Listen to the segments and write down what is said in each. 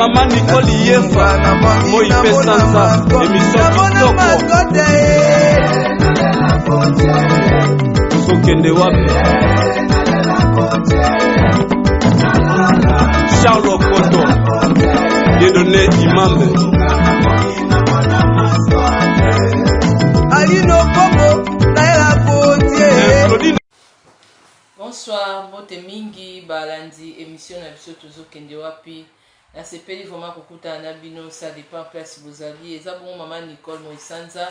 Maman Nicole Yefa, Moi Pesanza, émission Kitoko. Sokende wapi? Charles Koto, Dieudonné Imambe. Alino Kobo, Naila Kotier. Bonsoir, Mote Mingi, Balandi, émission na biso tozo kende wapi. Na sepeli vraiment kokuta na bino, ça dépend place vous alliez. Eza bon maman Nicole Moisanza,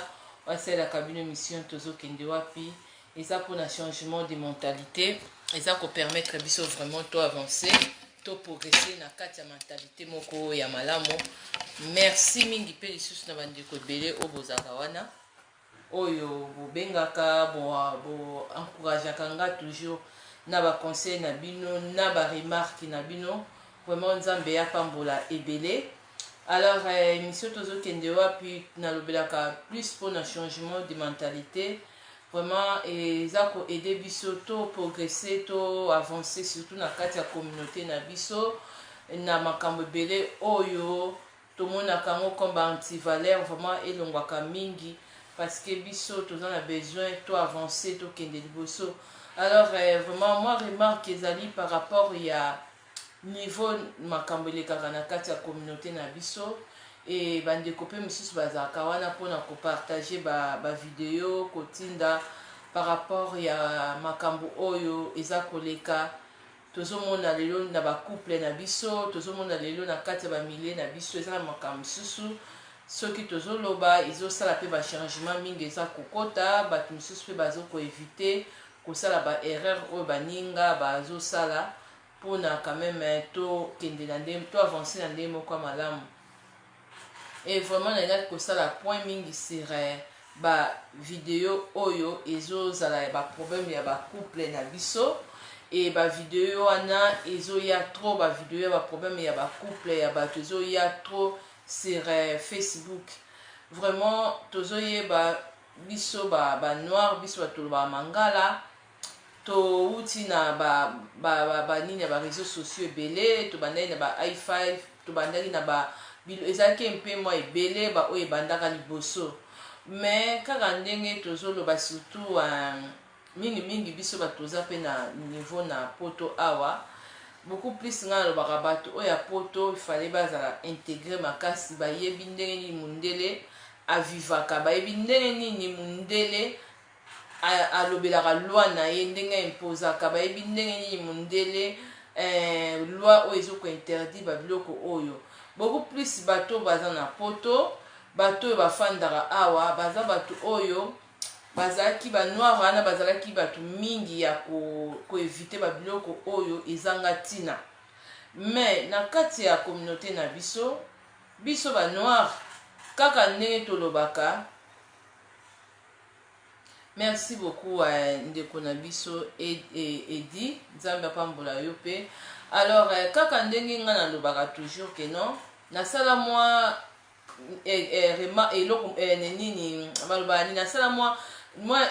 wa c'est la cabine émission tozo kende wapi. Eza pour un changement de mentalité, eza ko permettre biso vraiment to avancer, to progresser na kati ya mentalité moko ya malamo. Merci mingi pe lisusu na bandeko ebele o bozaka wana. Oyo bobengaka bo encourageaka nga toujours na ba conseil na bino na ba remarque na bino vraiment nzambe ya pambola ebele. Alors émission tozo kende wapi na lobelaka plus pour un changement de mentalité vraiment eza ko aider biso to progresser to avancer surtout na kati ya communauté na biso na makambo ebele oyo tomonaka ngo comme anti-valeur vraiment elongwaka mingi parce que biso tous on a besoin to avancer to kende liboso. Alors vraiment moi remarque ezali par rapport ya niveau makambo elekaka na kati ya communauté na biso et bandeko pe misusu bazalaka wana mpona kopartage ba video kotinda par rapport ya makambo oyo eza koleka tozomona lelo na bacouple na biso tozomona lelo na kati ya bamilie na biso eza na makambo misusu soki tozoloba ezosala mpe bachangement mingi eza kokota bato misusu mpe bazokoevite kosala baerreur oyo baninga bazosala mpona quand même tokende na ndenge to avance na ndenge moko ya malamu. Et vraiment nalingi kosala point mingi sur bavideo oyo ezozala baproblème ya bacouple na biso e bavideo wana ezoya trop bavideo ya baproblème ya bacouple ya bato ezoya trop sur Facebook. Vraiment tozoyeba biso banoir biso batoloba mangala to uti na nini ya baréseaux sociaux ebele tobandaki na ba i5 tobandaki na bilo ezalaki mpe mwa ebele oyo ebandaka liboso mais kaka ndenge tozoloba surtout mingimingi biso bato toza mpe na niveau na poto awa beaucoup plus nga nalobaka bato oyo ya poto ifale bazala integre makasi bayebi ndenge nini mundele avivaka bayebi ndenge nini mundele alobelaka loi na ye ndenge impozaka bayebi ndenge nini mundele loi oyo ezokointerdit babiloko oyo beaucoup plus bato baza na poto bato oyo bafandaka awa baza bato oyo bazalaki banoir wana bazalaki bato mingi ya koevite babiloko oyo ezanga ntina mais na kati ya communauté na biso banoir kaka ndenge tolobaka. Merci beaucoup ndeko na biso Edi nzambe apambola yo pe. Alors kaka ndenge nga nalobaka toujours que non nasala mwa eloko nini maloba nini nasala mwa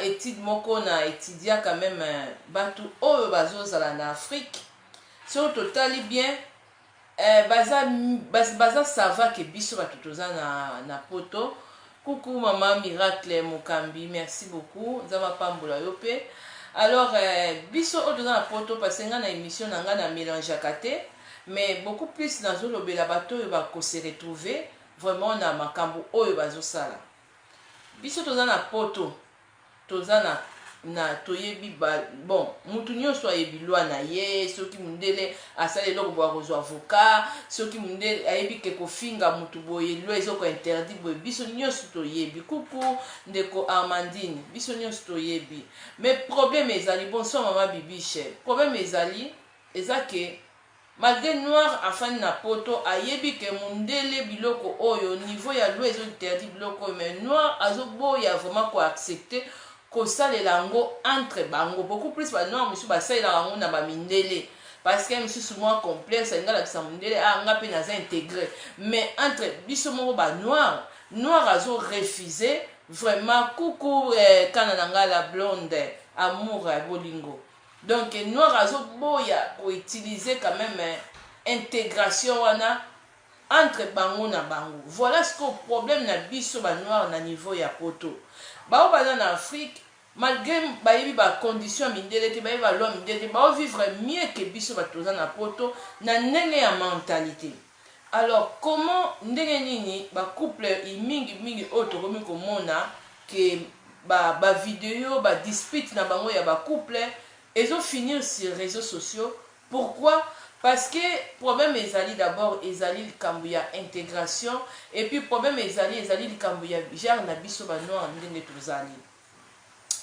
étude moko na étudia quand même bato oyo bazozala na Afrique so totali bien baza sava ke biso bato toza na poto. Coucou maman Miracle Mokambi, merci beaucoup. Nzamba pambola yo pe. Alors biso oyo toza na poto parce que nga na émission na nga na mélange akate mais beaucoup plus na zolobela bato oyo bako se retrouver vraiment na makambo oyo bazosala. Biso toza na poto toza na toyebi bon mutu nyonso ayebi loi na ye soki mundele asala eloko bo akozwa avocat soki mundele ayebi ke kofinga mutu boye loi ezoko interdit boye biso nyonso toyebi. Coucou ndeko Armandine biso nyonso toyebi mais problème ezali bonsoir maman Bibiche problème ezali eza ke malgré noir afani na poto ayebi ke mundele biloko oyo niveau ya loi ezo interdit biloko oyo mais noir azoboya vraiment ko accepter kosalela ngo entre bango beaucoup plus ba noir monsieur basalela yango na ba mindele parce que monsieur souvent complexe ngala kisa mundele nga pe naza intégré mais entre biso moko ba noir azo refuser vraiment. Coucou kanana la blonde amour bolingo donc noir azo boya ko utiliser quand même intégration wana entre bango na bango. Voilà ce que le problème na biso ba noir na niveau ya poto. Bao baza na Afrique, malgré bayebi ba condition mindele te bayebi ba loi mindele te, bao vivre mieux que biso batoza na poto na ndenge ya mentalité. Alors comment ndenge nini ba couple mingi oto komi komona que ba vidéo ba dispute na bango ya ba couple ils ont fini sur les réseaux sociaux. Pourquoi? Parce que problème ezali d'abord ezali likambo ya intégration et puis problème ezali likambo ya genre na biso ba noir ndenge tozali.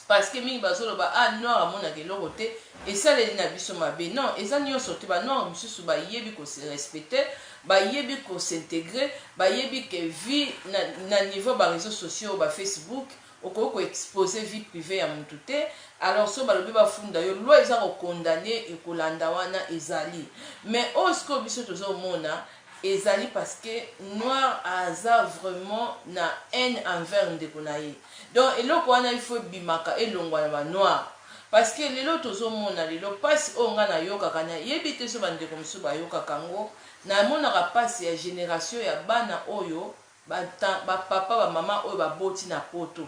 Parce que mingi bazoloba noir amona ke loko te et ça les na biso mabe. Non, eza nyonso te ba noir misusu ba yebi ko se respecter, ba yebi ko s'intégrer, ba yebi ke vie na niveau ba réseaux sociaux ba Facebook okoko exposer vie privée ya mutu te. Alors so balobi bafunda yo loi eza ko condamner et kolanda wana ezali. Mais osko biso tozo mona ezali parce que noir aza vraiment na haine envers ndeko na ye. Donc eloko wana il faut bimaka elongwa na ba noir parce que lelo tozo mona lelo passe onga na yoka kana yebi te so bandeko miso ba yoka kango na mona ka passe ya génération ya bana oyo ba papa ba mama oyo ba boti na poto.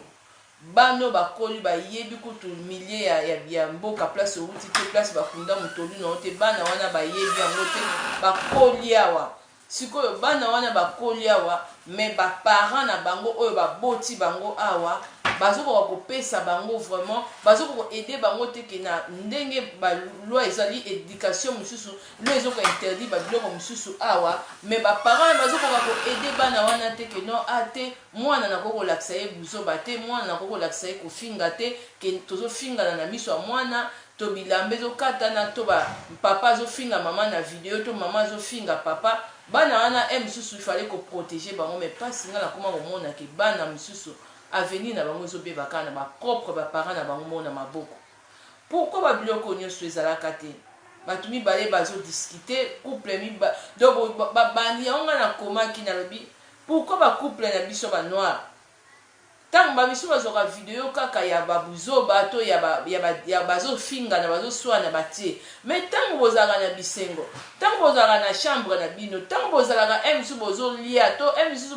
Bano bakoli ba yebi kutu milliers ya mboka place outi te place bakunda mutolu no te bana wana ba yebi yango te bakoli awa sikoyo bana wana bakoli awa mais ba parents na bango oyo ba boti bango awa bazoko kopesa bango vraiment bazoko aider bango te ke na ndenge ba loi ezali éducation mususu loi ezoko interdit ba biloko mususu awa mais ba parents bazoko ko aider bana wana te ke non ate mwana na koko lakisa ye buzo bate mwana na koko lakisa ye kofinga te ke tozo finga na miso ya mwana to bilambe zo katana to ba papa zo finga mama na vidéo to mama zo finga papa bana wana mususu il fallait ko protéger bango mais pas singa na koma komona ke bana mususu avenir na bango zo beba kana ba propre ba parents na bango mona maboko. Pourquoi ba biloko nyonso ezalaka te batu mibale bazo discuter couple mi ba donc ba bandi onga na koma ki na lobi pourquoi ba couple na biso ba noir tant ba biso bazoka vidéo kaka ya babuzo bato ya bazo finga na bazo soa na batie mais tant bozaka na bisengo tant bozaka na chambre na bino tant bozaka emsu bozo lia to emsu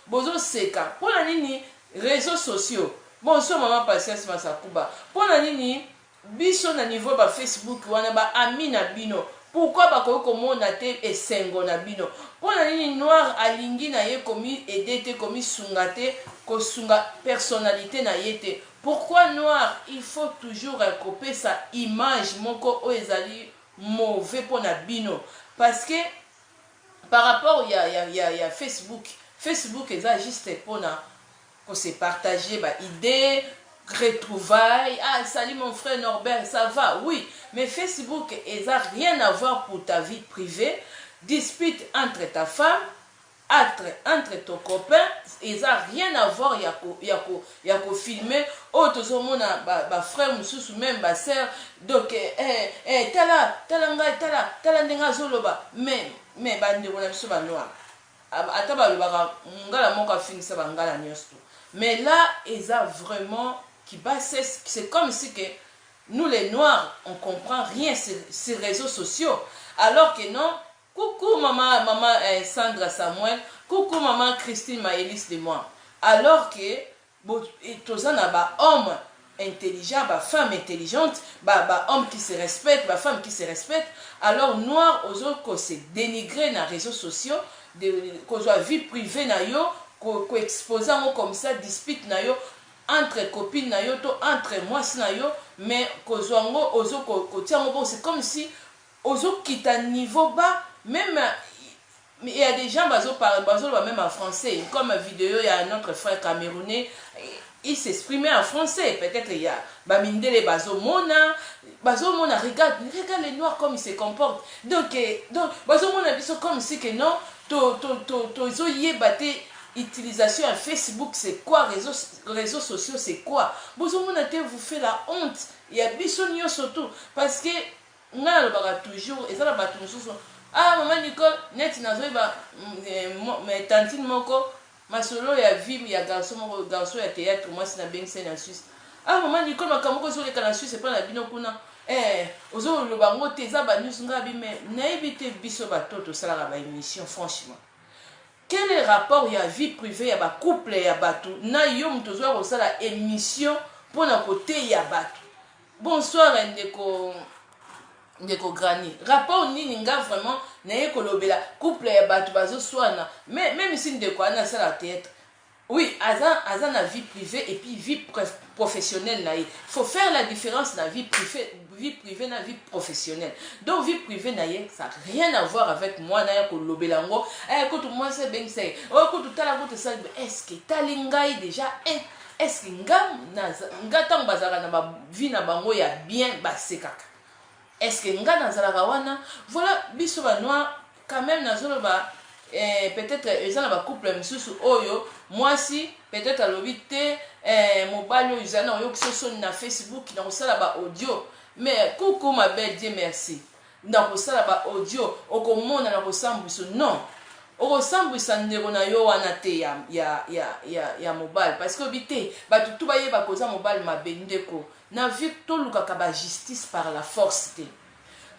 bozo seka pona nini réseaux sociaux bon so mama Patience Masakuba pona nini biso na niveau ba Facebook wana ba ami na bino pourquoi ba ko komona te esengo na bino pona nini noir alingi na ye komi aider te komi sunga te ko sunga personnalité na yete pourquoi noir il faut toujours recopier sa image moko o ezali mauvais pona bino parce que par rapport ya Facebook eza juste pona pour se partager bah idées, retrouvailles. Ah, salut mon frère Norbert, ça va? Oui, mais Facebook, ils n'ont rien à voir pour ta vie privée. Dispute entre ta femme, entre ton copain, ils n'ont rien à voir. Il y a qu'au filmer. Oh, tout le monde a bah frère, ou même ma soeur. Donc, tala nenga zoloba. Mais bande on a sur noir. Ataba le bara ngala moka finisa bangala nyosto. Mais là, ils ont vraiment qui c'est comme si que nous les noirs on comprend rien sur ces réseaux sociaux alors que non. Coucou maman Sandra Samuel, coucou maman Christine Maëlys de moi. Alors que tous en a homme intelligent, femme intelligente, homme qui se respecte, femme qui se respecte. Alors noir aux autres qu'on se dénigrer dans les réseaux sociaux, qu'on soit vie privée na yo, qu'on expose comme ça dispute na yo entre copines na yo, entre moi na yo, mais qu'on soit c'est comme si aux autres qui à niveau bas. Même il y a des gens qui parlent même en français. Comme la vidéo, il y a notre frère camerounais, il s'exprimait en français. Peut-être il y a Bamindele Bazomona. Bazomona, regarde les noirs comme ils se comportent. Donc Bazomona, ils sont comme si que non, utilisation à Facebook, c'est quoi? Réseaux sociaux, c'est quoi? Bazomona, vous fait la honte. Il y a Bissonio surtout. Parce que, on a toujours, et ça, la bataille, ah maman Nicole net nazo ba mais tantine moko masolo ya vie ya garçon ya théâtre moi c'est na bien scène en Suisse. Ah maman Nicole makamoko sur les canaux suisse c'est pas na bino kuna ozo le bango teza ba news ngabi mais na ebité biso ba toto sala ba émission franchement quel est le rapport ya vie privée ya ba couple ya bato na yo muto zo ko sala émission pour na côté ya bato. Bonsoir ndeko Granny. Rapport nini nga vraiment na ye kolobela couple ya bato bazo swana même si ndeko ana sala théâtre. Oui, aza na vie privée et puis vie professionnelle na ye. Il faut faire la différence na vie privée na vie professionnelle. Donc vie privée na ye, ça n'a rien à voir avec moi na ya kolobela ngo. Écoute moi c'est bien ça. Écoute tala ko ça est-ce que talingai déjà est-ce que nga tang bazara na ba vie na bango ya bien basekaka. Est-ce que nga nazalaka wana voilà biso ba noir quand même nazoloba peut-être ils ont un couple misusu oyo moi si peut-être alobité mobile ils ont oyo qui na Facebook na kosala ba audio mais coucou ma belle Dieu merci na kosala ba audio okomona na kosambwiso non okosambwisa ndeko na yo wana te ya mobile parce que obité bato tu baye bakoza mobile mabe ndeko na vie tolukaka ba justice par la force te.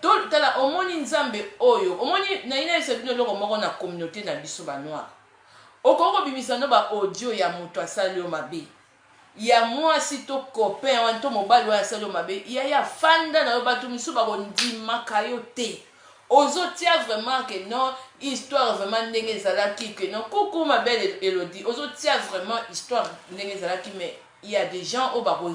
Tala omoni nzambe oyo omoni na ina esebino loko moko na communauté na biso ba noir okoko bimisa no ba audio ya moto asali o mabe ya mwasi to copain wan to mobile wa asali o mabe ya fanda na yo bato misu ba kondima kayo te ozo tia vraiment que non histoire vraiment ndenge ezalaki que non coucou ma belle Elodie ozo tia vraiment histoire ndenge ezalaki mais il y a des gens au bako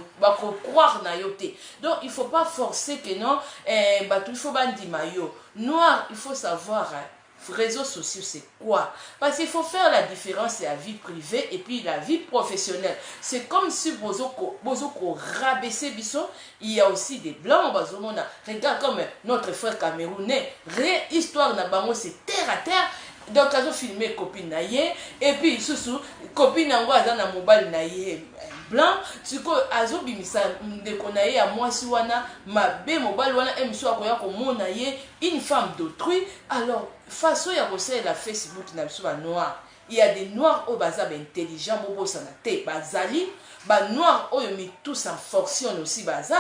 croire na yoté. Donc il faut pas forcer que non il faut bandi mayo. Noir, il faut savoir réseaux sociaux c'est quoi? Parce qu'il faut faire la différence la vie privée et puis la vie professionnelle. C'est comme si bozoko rabaisser biso, il y a aussi des blancs bazomona. Regarde comme notre frère camerounais, histoire na bango c'est terre à terre. Donc azo filmer copine na ye et puis sous copine nango aza na mobile na ye blanc siko azo bimisa ndeko na ye ya mwasi wana mabe mobile wana émission akoya komona ye une femme d'autrui. Alors façon ya kosalela la Facebook na biso ba noir, il y a des noirs au bazab intelligent bobo sana te bazali ba noir oyo mi tous en fonction aussi baza.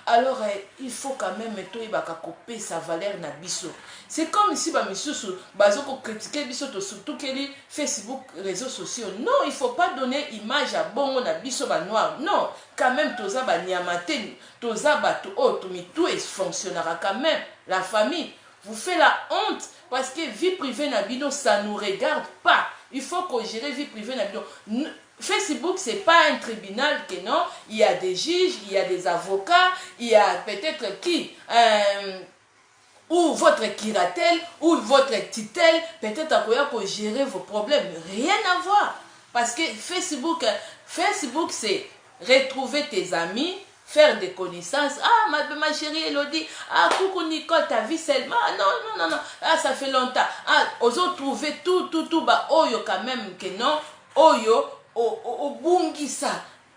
Alors il faut quand même to ibaka couper sa valeur na biso. C'est comme si ba misusu bazoko critiquer biso to surtout que les Facebook réseaux sociaux. Non, il faut pas donner image à bongo na biso ba noir. Non, quand même toza ba niamate toza ba to to mi tout est fonctionnera quand même. La famille vous fait la honte parce que vie privée na bino ça nous regarde pas. Il faut qu'on gère vie privée na bino. Facebook, c'est pas un tribunal que non, il y a des juges, il y a des avocats, il y a peut-être qui, ou votre curatelle, ou votre tutelle, peut-être à quoi pour gérer vos problèmes. Rien à voir. Parce que Facebook c'est retrouver tes amis, faire des connaissances. Ah, ma chérie Elodie, ah, coucou Nicole, ta vie seulement. Ah, non, ah, ça fait longtemps. Ah, os ont trouvé tout, bah, oyo quand même que non, oyo, au bungisa.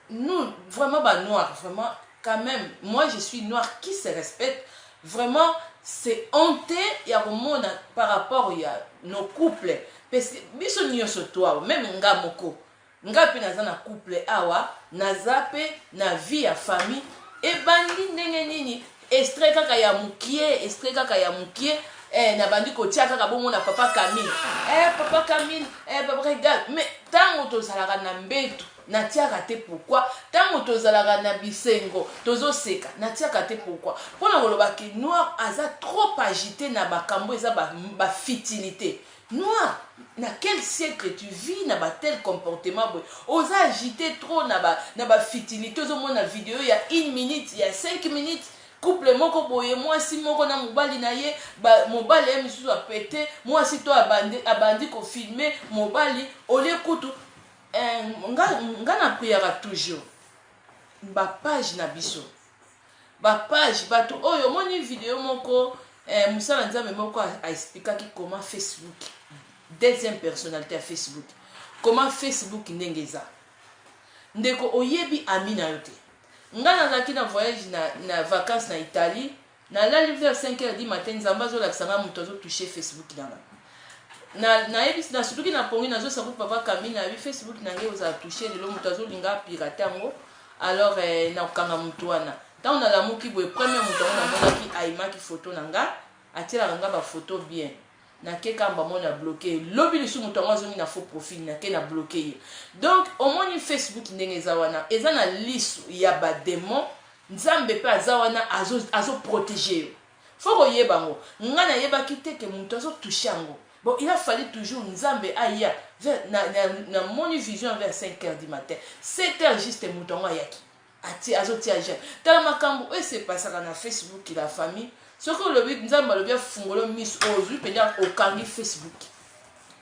Nous, vraiment, bah, noir, vraiment, quand même, moi je suis noir qui se respecte. Vraiment, c'est honteux, il y a un monde par rapport à nos couples. Parce que, biso nyoso toi, même nga moko, nga pe naza na couple awa, naza pe na vie ya famille, et bandi ndenge nini, extrait kaka ya mukie, na bandi kotia kaka bongo na papa Camille. Papa Camille, papa regarde, mais tant to salaka na mbetu, na tiaka te pourquoi? Tant to salaka na bisengo, tozo seka, na tiaka te pourquoi? Pona koloba ki noir aza trop agité na bakambo eza ba fitilité. Noir, na quel siècle tu vis na ba tel comportement? Oza agité trop na ba fitilité. Ozo mona vidéo il y a 1 minute, il y a 5 minutes. Couple moko boye moi si moko na mobali na ye ba mobali ya misusu a pété moi si toi abandi ko filmer mobali ole kutu nga na priera toujours ba page na biso ba page bato oyo moni vidéo moko musala nzambe moko a expliqué comment Facebook deuxième personnalité à Facebook comment Facebook ndengeza ndeko oyebi amina yote. Nga nazaki na voyage na vacances na Italie na la vers 5h du matin nzamba zo la kisanga muto zo toucher Facebook na ebisi na surtout na pongi na zo sabu papa Camille na Facebook na nge oza toucher le muto zo linga pirate ngo alors na kanga muto wana tant na la muki boye premier muto na mona ki aima ki photo nanga atira nga ba photo bien na ke kamba mo na bloqué lobi lisu mutu yango azongi na faux profil na ke na bloqué ye. Donc omoni Facebook ndenge eza wana eza na lisu ya bademon nzambe mpe aza wana azoprotege yo. Faut koyeba yango nga nayebaki te ke mutu azotouche yango. Bon, il a fallu toujours nzambe aya na moni vision vers 5h du matin 7h juste mutu yango ayaki ati azotia jeune tala makambo oyo se pasaka na Facebook la famille soki olobi nzambe alobi afungolo miso ozwi mpenza okangi Facebook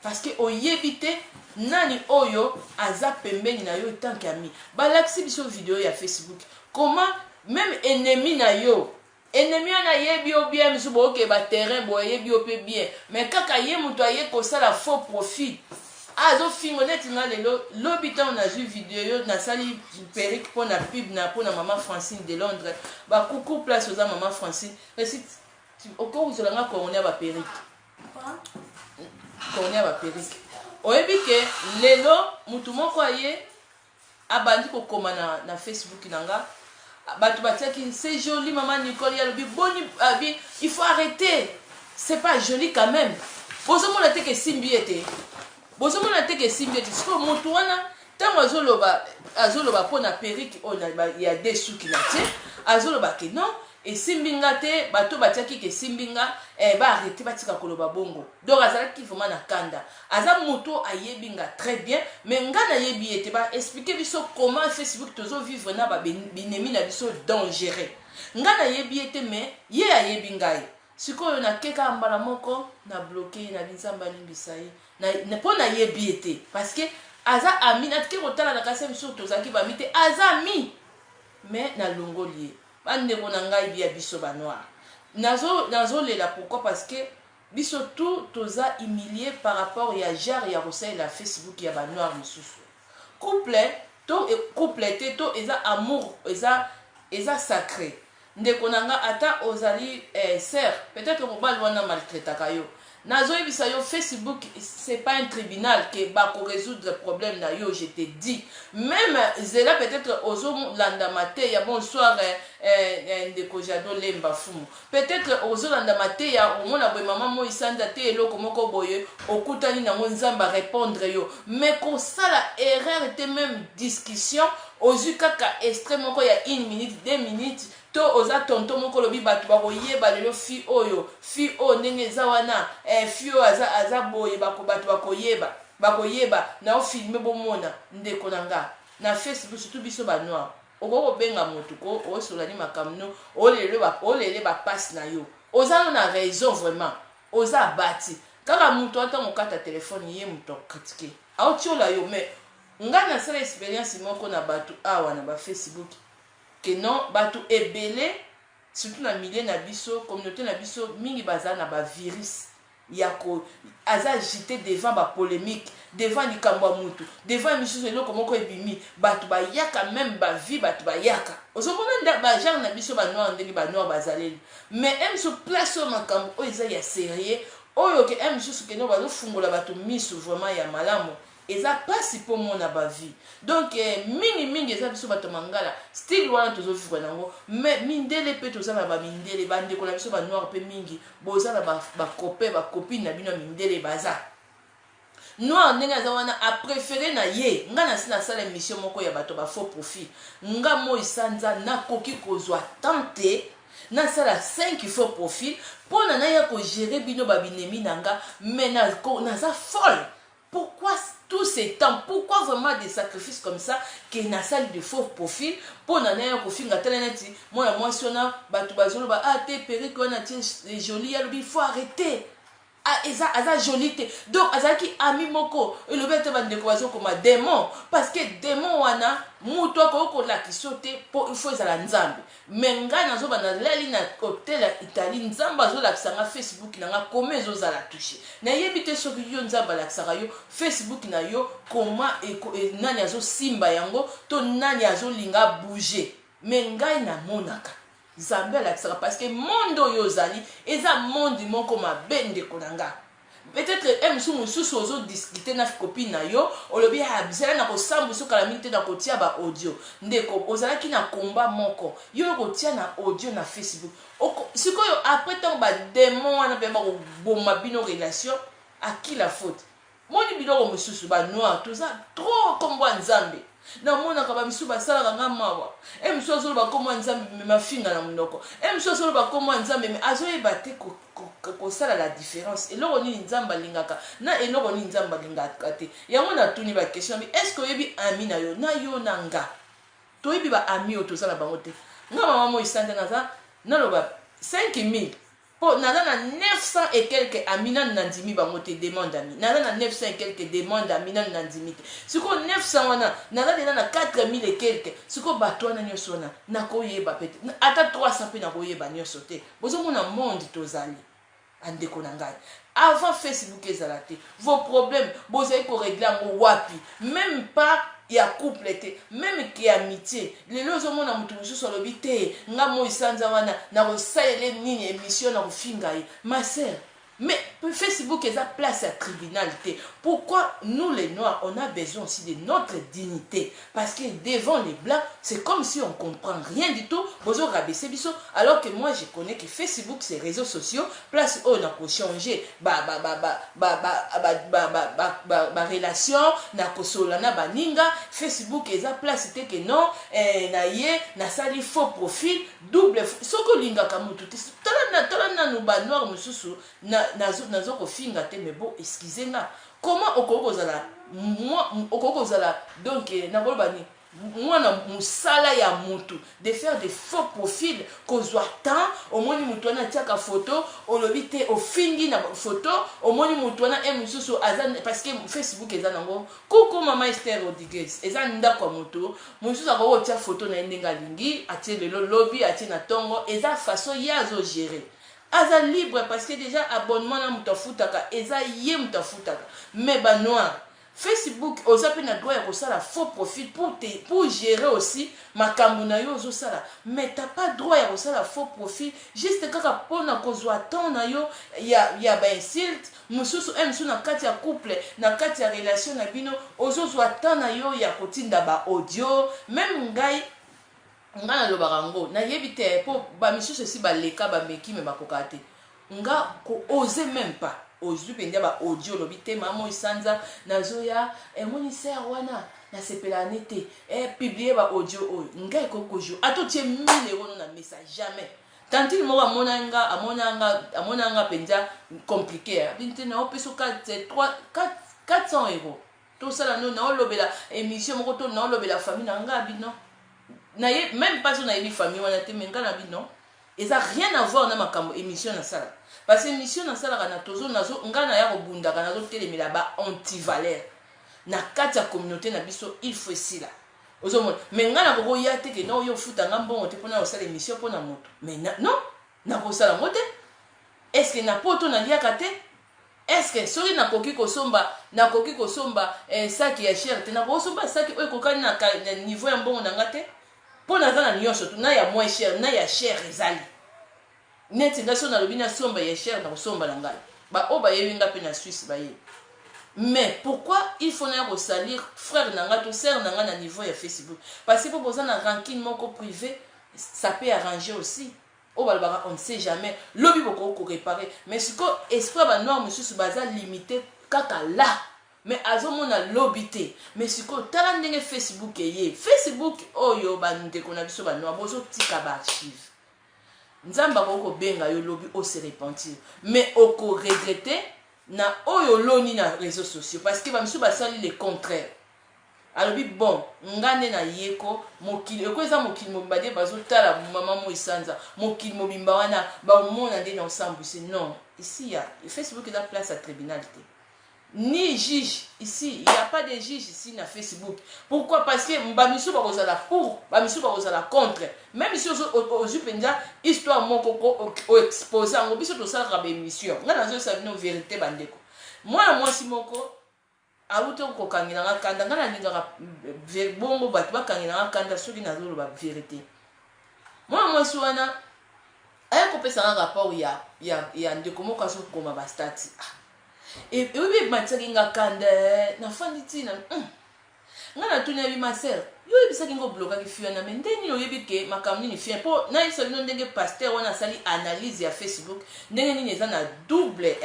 parce que oyebi te nani oyo aza pembeni na yo tant qu'ami balakisi biso video ya Facebook comment même ennemi na yo ennemi wana yebi yo bien miso bookeba terrain boyebi yo mpe bien mais kaka ye moto aye kosala faux profil azofingo neti nga lelo lobi ntango nazwi video yo nasali perike mpo na pub na mpo na mama Francine de Londres bakuku place oza mama Francine esi okozolanga korone ya baperike korone ya baperike oyebi ke lelo mutu moko aye abandi kokoma na Facebook na nga bato batiaki c'est joli maman Nicole yalobi boni abi il faut arrêter c'est pas joli quand même bozomona te ke simbi ete bozomona te ke simbi ete siko mutu wana ntango azoloba mpo na perike oyo ya desuki na te azoloba ke non esimbi nga te bato batiaki ke esimbi nga baarrete batika koloba bongo donc azalaki vraiment na kanda aza moto ayebi nga très bien mais nga nayebi ete baexplike biso comment Facebook tozovivre na babinemi na biso dangereux nga nayebi ete mais ye ayebi ngai sikoyo nakeka mbala moko na bloqué na binzamba limbisa ye mpo nayebi ete parce que aza ami natiki kotala na kasi biso tozalaki bami te aza ami mais nalongoli ye bandeko na ngai bia biso banoir nazolela pourquoi parce que biso tout toza humilié par rapport ya genre ya kosalela Facebook ya banoir mosusu couple te to eza amour eza sacré ndeko na nga ata ozali sœur peut-être mobali wana maltraitaka yo nazoyebisa yo Facebook c'est pas un tribunal que bako résoudre problème na yo je te dis même zela peut-être ozolanda mate ya bonsoir ndeko jado lemba fumu peut-être ozolanda mate ya omona boye mama mo isanda te eloko moko boye okutani nango nzamba répondre yo mais kosala erreur te même discussion ozwi kaka extrait moko ya 1 minute 2 minutes to oza tonto moko lobi bato bakoyeba lelo fi oyo ndenge eza wana fi oyo aza boye bato bakoyeba na ofilme bomona ndeko na nga na Facebook surtout biso banoir okokobenga motu ko osolani makamno olele bapasi na yo oza na raison vraiment oza bati kaka moto ata mokata telefone ye moto kritike aotiola yo mais nga nasala expérience moko na bato awa na Facebook que non bato ebele surtout na milieu na biso communauté na biso mingi baza na ba virus yako aza agité devant ba polémique devant likambo mutu devant misusu eloko moko ebimi bato bayaka même ba vie bato bayaka ozomona ba genre na biso ba noir ndenge ba noir bazaleli mais emso place au makambo oyo eza ya sérieux oyo ke emso ke no bazofungola bato misu vraiment ya malamu eza pasi po mona ba vie donc mingi eza biso bato mangala style wana tozovivre nango mais mindele pe tozala ba mindele bandeko na biso ba noir pe mingi bozala ba copain ba copine na bino mindele baza noir ndenge aza wana a préféré na ye nga na sina sala émission moko ya bato ba faux profil nga mo isanza na koki kozwa tante na sala 5 faux profil pona na ya ko gérer bino ba binemi nanga mais naza folle. Pourquoi tous ces temps? Pourquoi vraiment des sacrifices comme ça que na salle de faux profil pour nana ko finga teleneti moi sona batu bazolo ba te perike on a joli il faut arrêter aza joli te donc azaki ami moko le bete bande ko bazo comme démon parce que démon wana muto ko la kisote pour il faut za nzambe menga nazo bana leli na hotel Italie nzamba zo la kisanga Facebook na nga comment zo za la toucher na yebite soki yo nzamba la kisanga yo Facebook na yo comment et nani azo simba yango to nani azo linga bouger menga na monaka Zambé la parce que monde oyo zali eza monde moko mabende konanga peut-être mosusu ozo discuter na copine na yo olobi abzela na kosambu so kala minute na kotia ba audio ndeko ozalaki na combat moko yo kotia na audio na Facebook sikoyo après tant ba démon wana pe ba ko bomba bino relation à qui la faute moni biloko mosusu ba noir tout ça trop comme bwa nzambe na mona ka ba misu ba sala nga mawa misu azolo ba komo nzambe me mafinga na munoko misu azolo ba komo nzambe me azoye baté ko sala la différence eloko ni nzamba lingaka na eloko ni nzamba lingaka te yango na tuni ba question est-ce que yebi ami na yo na nga to yebi ba ami o to sala bango te nga mama mo isanda na za na loba 5000 pour nana na 900 et quelques amina nandimi bango te demande ami nana na 900 et quelques demande amina nandimi te siko 900 wana nana na 4000 et quelques siko bato na nyoso wana na koyeba pete ata 300 pe na koyeba nyoso te bozo mona monde tozali andeko na ngai avant Facebook ezala te vos problèmes bozali ko régler ngo wapi même pas ya couple te même ki amitié lelo zo mona mutu mususu alobi te nga mo isanza wana na ko saele nini émission na ko finga ye ma sœur mais Facebook est la place à tribunal. Pourquoi nous les noirs on a besoin aussi de notre dignité parce que devant les blancs c'est comme si on comprend rien du tout alors que moi je connais que Facebook c'est réseaux sociaux place où on a changer relation na kosolana baninga Facebook est la place c'était que non na ye na sali faux profil double soko linga kamutu talana no ba noir mususu nazo kofinga te mais bon excusez-moi comment okokozala moi okokozala donc na bolbani moi na musala ya mutu de faire des faux profils kozwa temps au moni mutu na tiaka photo olobite ofingi na photo au moni mutu na mususu azan parce que Facebook ezanango coucou mama Esther Rodriguez ezan ndako mutu mususu ako tia photo na ndenga lingi atie le lobby atie na tongo eza façon yazo gérer aza libre parce que déjà abonnement na mutafutaka eza ye mutafutaka mais ba noir Facebook ozapi na droit ya kosala faux profil pour gérer aussi makambo na yo ozosala mais t'as pas droit ya kosala faux profil juste kaka pona kozwa temps na yo ya ba insulte mususu musu na kati ya couple na kati ya relation na bino ozozwa temps na yo ya kotinda ba audio même ngai nga lo barango na yebite po ba misusu si ba leka ba meki me bakoka te nga ko oser même pas ozu pendia ba audio lobite mamo isanza nazoya moni ser wana na sepela nete publier ba audio o nga ekokojo atotie 1000 € na message jamais tantine mo amona nga pendia compliqué binte na opeso 400 € to sala no na olobela émission moko to na olobela famille na nga bino na même pas na une famille wana te menga na bino eza rien à voir na makambo émission na sala parce que émission na sala kana tozo nazo ngana ya kobunda kana zo telemela ba anti-valeur na kati ya communauté na biso il faut ici là ozomona menga na ko ya te ke no yo futa ngambongo te pona osala émission pona moto mais non na ko sala mote est-ce que na poto na liaka te est-ce que soki na koki kosomba saki ya cher te na ko somba saki o kokani na niveau ya mbongo na ngate pona zana nyonso tu na ya moins cher na ya cher ezali neti ngaso na lobina somba ya cher na kosomba na ngai ba oba yebinga pe na Suisse ba ye mais pourquoi il faut na salir frère na ngato sœur na nga na niveau ya Facebook parce que pour poser na ranking moko privé ça peut arranger aussi on ne sait jamais lobby beaucoup ko réparer mais ce que espoir ba noir mususu baza limité kaka là mais azomona lobité mais siko tala ndenge Facebook eye Facebook oyo bande kona biso ba noir bozo tika ba archive nzamba ko benga yo lobby o se repentir mais oko regretter na oyo loni na réseaux sociaux parce que ba miso ba sali le contraire alobi bon ngane na yeko mokili ekoza mokili mobade bazo tala mama mo isanza mokili mobimba wana ba mona ndé na ensemble c'est non ici ya Facebook est la place à tribunal ni juge ici il y a pas de juge ici na Facebook pourquoi parce que bamiso ba kozala pour bamiso ba kozala contre même si aux penja histoire moko o exposer ngo biso to sala ba émission ngana zo sa bino vérité bandeko moi si moko auto ko kangina ngakanda ngana ninga bongo batu bakangina ngakanda soki na zolo ba vérité moi suana ay ko pesa nga rapport ya ndeko moko aso koma ba stati et oui mataki nga kanda na fandi tina nga na tunya bi ma sœur yo ebisaki ngo bloka ki fiona mais ndeni yo yebike makamni ni fien po na isa bino ndenge pasteur wana sali analyse ya Facebook ndenge nini eza na double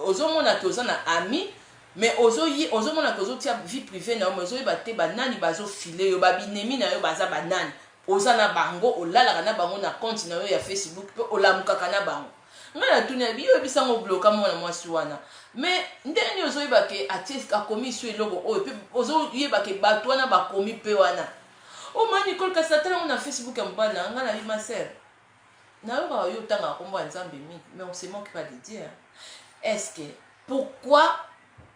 ozomona ke oza na ami mais ozomona ke ozotia vie privée na yo ozoyeba te banani bazofile yo babinemi na yo baza banani oza na bango olalaka na bango na compte na yo ya Facebook pe olamukaka na bango nga na tunya bi yo ebisango bloka mwana mwasi wana mais ndeni ozoyeba ke akomi so eloko oyo pe ozoyeba ke bato wana bakomi pe wana omani Nicole kasi atala na Facebook ya mbana nga na bi ma sœur nayoka yo tanga kombo ya Nzambe mingi mais on se manque pas de dire est-ce que pourquoi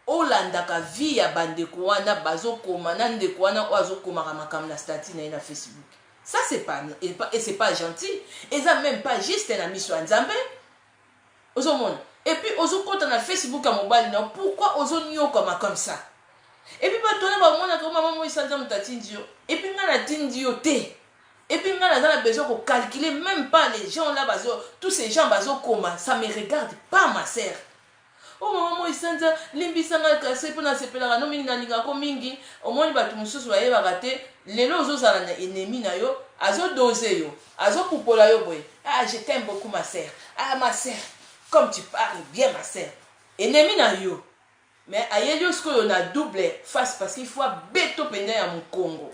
olandaka vie ya bandeko wana bazokoma na ndeko wana oyo azokomaka makambo na statut na ye na Facebook ça c'est pas gentil et ça même pas juste na miso ya Nzambe ozomona et puis ozokota na Facebook ya mobali na pourquoi ozonyokama comme ça et puis bato na bamona ko mama mo isanza mutati yo et puis nga na tindi yo te et puis nga na besoin de calculer même pas les gens là tous ces gens bazokoma ça me regarde pas ma sœur. Oh maman mo isanza limbisanga kase pona sepelaka no mingi nalinga ko mingi omoni bato mususu bayebaka te lelo ozozala na ennemi na yo azodoze yo azokupola yo boye je t'aime beaucoup ma sœur ma sœur comme tu parles bien ma sœur ennemi na yo mais ayeli osko yo na double face parce qu'il faut beto penda ya mukongo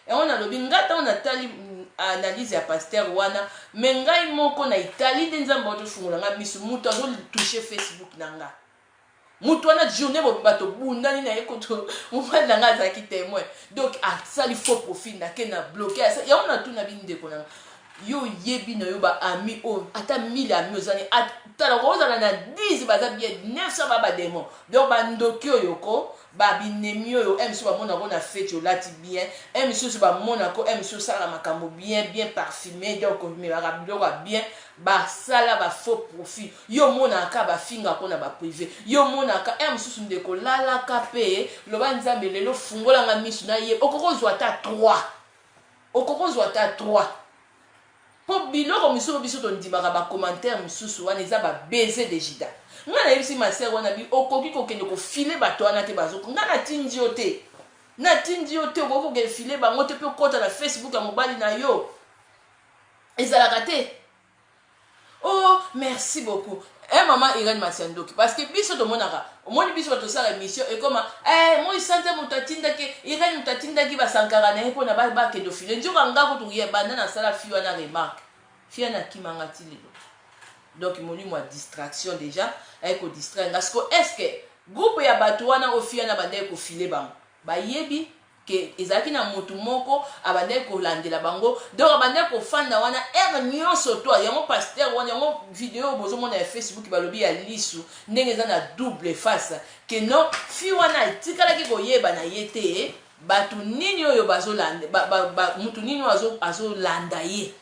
et on a lobi ngata on a tali analyse ya pasteur wana mais ngai moko na Italie de nzamba to fungula nga misu muto azo toucher Facebook nanga mutu wana journée bato bundani na ekoto mwana nga za ki témoin donc ça il faut profit na ke na bloquer ça ya on a tout na bindeko nanga yo yebi na yo ba ami o ata 1000 ami ozani atala ko ozana na 10 baza bien 900 baba démon donc ba ndoki yoko ba binemi yo emso ba mona ko na fête yo lati bien emso ba mona ko emso sala makambo bien parfumé donc me ba biloko bien ba sala ba faux profit yo mona ka ba finga ko na ba privé yo mona ka emso ndeko lala ka pe lo ba nzambe lelo fungola nga misu na ye okokozwa ta 3 po biloko misusu biso to ndimaka ba commentaire misusu wana eza ba baiser de jida nga na yebisi ma sœur wana bi okoki kokende ko filer bato wana te bazoko nga na tindi yo te okoki ko filer bango te pe kota na Facebook ya mobali na yo ezalaka te. Oh merci beaucoup maman Irene Masiandoki parce que biso to monaka omoni biso to sala émission et comme moi isante mutatinda ke Irene mutatinda ki basankara na epona ba ke do filer njoka ngako to yebana na sala fiwa na remarque fia na kimangati lelo donc moni moi distraction déjà avec ko distraire parce que est-ce que groupe ya bato wana ofia na bande ko filer bango ba yebi ke ezaki na mutu moko abande ko landela bango donc abande ko fanda wana nyonso to yango pasteur wana yango vidéo bozo mona ya Facebook balobi ya lisu ndenge za na double face ke non fi wana itikala ki koyeba na yete batu nini oyo bazolanda mutu nini azolanda ye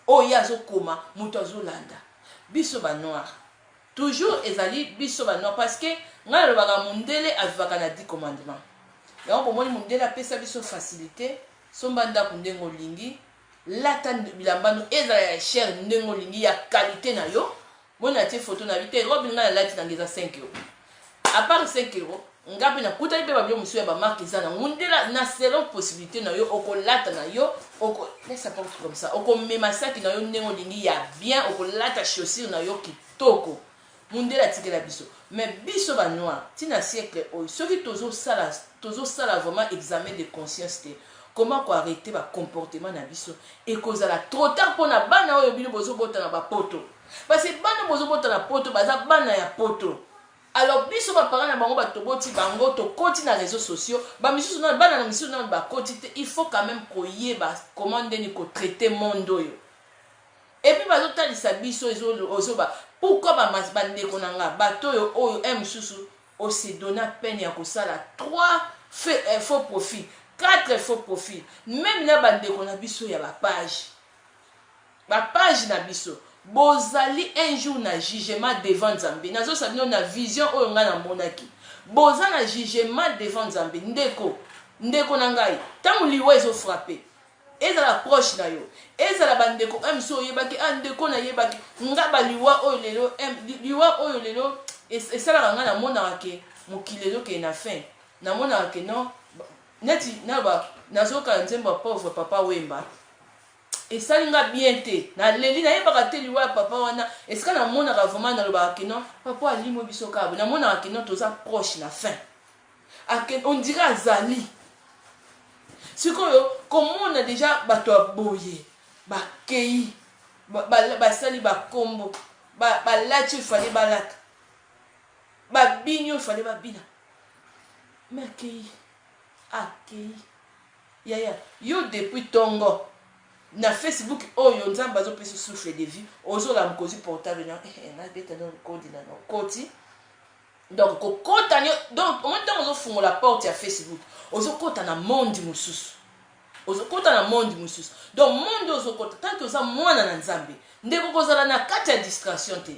oyo azokoma mutu azolanda biso ba noir toujours ezali biso ba noir parce que ngalo baka mundele avaka na 10 commandements yango pomoni mundele apesa biso facilité somba ndako ndengo lingi lata bilambano ezala ya cher ndengo lingi ya qualité na yo mona tie photo na bite robe nga lati na ngeza 5 euros à part 5 euros ngapi na kuta ibe babyo musu ya ba marque ezana mundela na selon possibilité na yo okolata na yo laisse pas comme ça okomema saki na yo ndengo lingi ya bien okolata chaussure na yo kitoko mundela tikela biso mais biso ba noir tina siècle oyo soki tozo sala vraiment examen de conscience te comment ko arrêter ba comportement na biso et kozala trop tard pona bana oyo bino bozo bota na ba poto parce que bana bozo bota na poto baza bana ya poto alors biso ba parents na bango ba toboti bango to koti na réseaux sociaux ba misusu na bana na misusu na ba koti te il faut quand même koyeba comment ndeni ko traiter monde oyo et puis bazo talisa biso ozoba pourquoi ba bandeko nanga bato oyo misusu o se donna peine ya kosala 3 faux profil 4 faux profil même na bandeko na biso ya ba page na biso bozali un jour na jugement devant Nzambe nazo sabino na vision oyo nga na monaki boza na jugement devant Nzambe ndeko na ngai tangu liwa ezo frapper ezala proche na yo ezala bandeko mso yebaki ndeko na yebaki ngaba liwa oyo lelo et ça la nga na mona ke mokilelo ke na fin na mona ke non neti na ba nazoka nzemba pauvre papa Wemba et ça linga bien te na leli na yeba ka te liwa papa wana et ça na mona ka vraiment na loba ke non papa alimo biso ka na mona ke non toza proche na fin on dirait azali sikoyo comment on a déjà bato aboye ba kei ba sali ba kombo ba lati fallait balaka ba binyo fallait ba bina mais kei akei ya yo depuis tongo na Facebook oyo nzamba zo pesa souffle de vie ozo la mkozi portable na beta no code na no koti donc kokota donc on temps ozo fungo la porte ya Facebook ozo kota na monde mususu ozo kota na monde mususu donc monde ozo kota tant que ça mwana na nzambe ndeko kozala na kati ya distraction te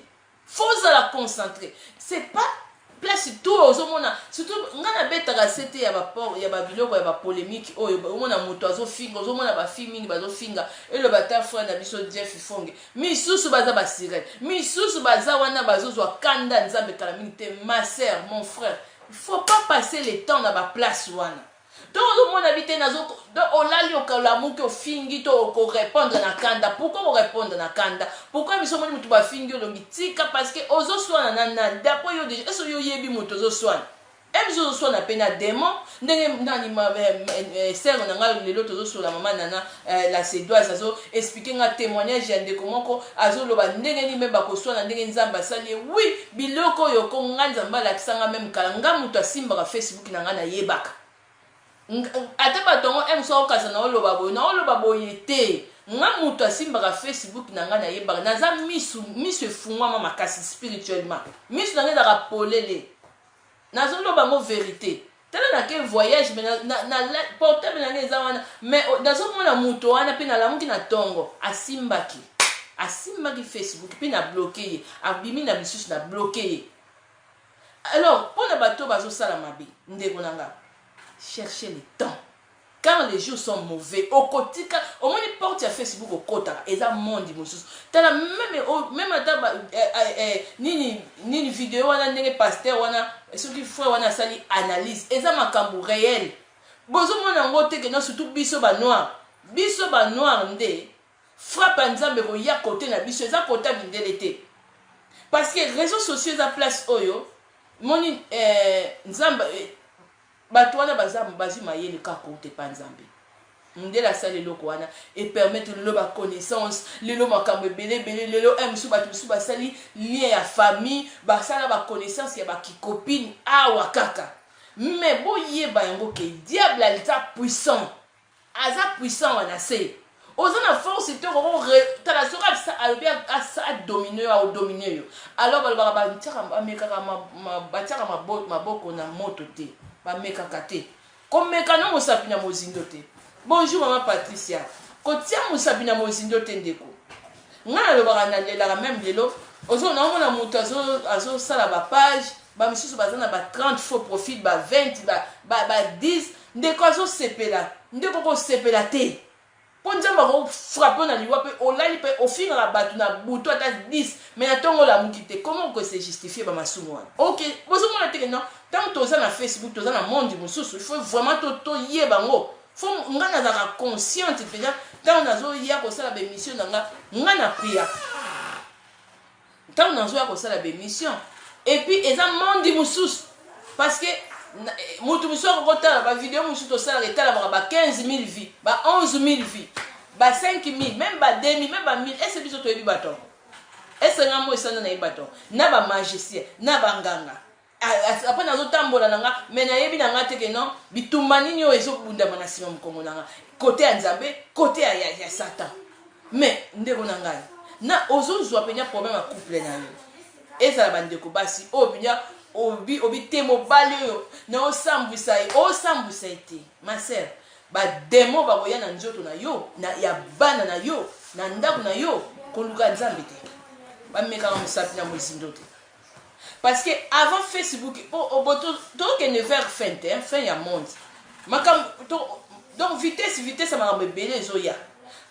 faut la concentrer c'est pas place tout ozomona surtout ngana betaka sete ya ba port ya ba biloko ya ba polémique oyo omona moto azofinga ozomona ba filming bazofinga elo bata frère na biso Jeff Fonge misusu baza ba sirène misusu baza wana bazozwa kanda nzambe kala mingi te ma sœur mon frère il faut pas passer le temps na ba place wana donc ozomona bité nazo donc olali okala muki ofingi to ko répondre na kanda pourquoi on répondre na kanda pourquoi biso moni mutu ba fingi lo mitika parce que ozo swana na d'après yo déjà eso yo yebi mutu ozo swana ebiso zo swana pena démon ndenge nani ma sœur na nga lelo tozo sola mama nana la sédoise azo expliquer nga témoignage ya ndeko moko azo loba ndenge ni meba ko swana ndenge nzamba sali oui biloko yo ko nganza mbala kisanga même kala nga mutu asimba ka Facebook na nga na yebaka ata batongo emso okasa na oloba boye te nga mutu asimbaka Facebook na nga na yebaka naza misu efungwama makasi spirituellement misu na nga ezaka polele nazoloba ngo vérité tala na ke voyage mais na portable na nga eza wana mais nazomona mutu wana mpe nalamuki na tongo asimbaki Facebook mpe na bloqué ye abimi na bisusu na bloqué ye alors mpona bato bazosala mabe ndeko na nga cherchez le temps. Quand les jours sont mauvais, au quotidien, au moins les portes à Facebook au quotidien, et ça monde mususu. T'as la même à ni vidéo wana n'engé pasteur wana ceux qui font wana sali analyse, et ça makambu réel. Bozo mona ngote que non surtout biso ba noir ndé frappe nzambe ko ya côté na biso ça côté bindelete. Parce que réseaux sociaux za place oyo moni nzamba bato wana bazi mayele kaka ote pa nzambe ndela sala eloko wana et permettre lelo ba connaissance lelo makambo ebele lelo musu bato musu basali lien ya famille basala ba connaissance ya ba kikopine awa kaka mais boyeba yango ke diable alita puissant wana se ozana force te ko tala sora ça a dominer au dominer yo alors ba ntaka amekaka bataka maboko na moto te ba mekaka te komeka no mosapi na mozindo te bonjour maman Patricia kotia mosapi na mozindo te ndeko ngana lobaka na lela même lelo ozo na mona moto azo sala ba page ba misusu bazana ba 30 faux profil ba 20 ba 10 ndeko azo sepela ndeko ko sepela te ponjamba ko frapper na liwa pe olali pe ofinga la batu na buto ata 10 mais atongo la mukite comment que c'est justifier ba masumu wana OK bozo mona te non tant toza na Facebook toza na monde mususu il faut vraiment to yeba ngo faut ngana za consciente déjà tant nazo ya ko sala be mission nga ngana priya tant nazo ya ko sala be mission et puis eza monde mususu parce que mutu mususu ko tala ba vidéo mususu to sala retala ba 15000 vies ba 11000 vies ba 5000 même ba 2000 même ba 1000 et c'est biso to yebi baton et c'est ngamo esana na baton na ba magicien na ba nganga après nazo tambola nanga mais na yebi nanga te que non bitumba nini o ezo bunda mana sima mkongo nanga côté ya nzambe côté ya satan mais ndeko nanga na ozo zwa penya problème à couple na yo eza la bande ko basi o binya obi temo balio na osambwisa ite ma sœur ba démon ba boya na nzoto na yo na ya bana na yo na ndako na yo koluka nzambe te ba meka ka musapi na mozindo te parce que avant Facebook donc ne vers fin ya monde makam donc vitesse makambo ebele ezoya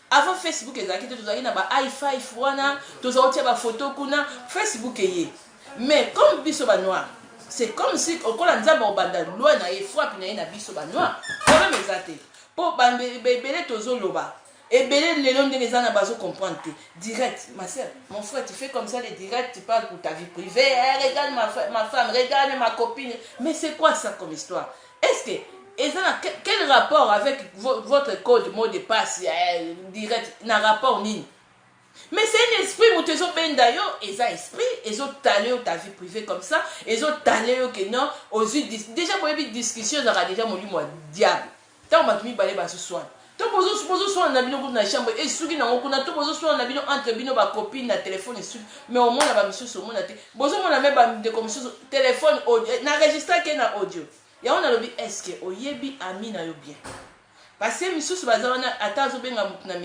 avant Facebook ezalaki te tozalaki na ba i5 wana tozaotia ba photo kuna Facebook eye Mais comme biso ba noir, c'est comme si okola nzamba obanda loi na ye frappe na ye na biso ba noir. Problème exacté. Pour bébé tozo loba. Et belé les longs des gens bazo comprendre direct. Ma soeur, mon frère, tu fais comme ça les directs, tu parles pour ta vie privée. Eh, regarde ma femme, regarde ma copine. Mais c'est quoi ça comme histoire? Est-ce que quel rapport avec votre code mot de passe direct n'a rapport ni? Mais c'est un esprit où tu es d'ailleurs, ils ont esprit, ils ont talé ta vie privée comme ça, ils ont talé que non, aux yeux déjà pour une discussion, ils ont déjà mon diable. Tant que tu m'as ce soir. Tant que tu soir na bino na chambre et souki na ngokuna to bozo soir na bino entre bino ba copine na téléphone et souki mais au moins na ba monsieur so mona te bozo mona me ba de comme téléphone audio na registre que na audio ya on a lobi est-ce que oyebi ami na yo bien. Parce que misusu baza wana ata azobenga mutu na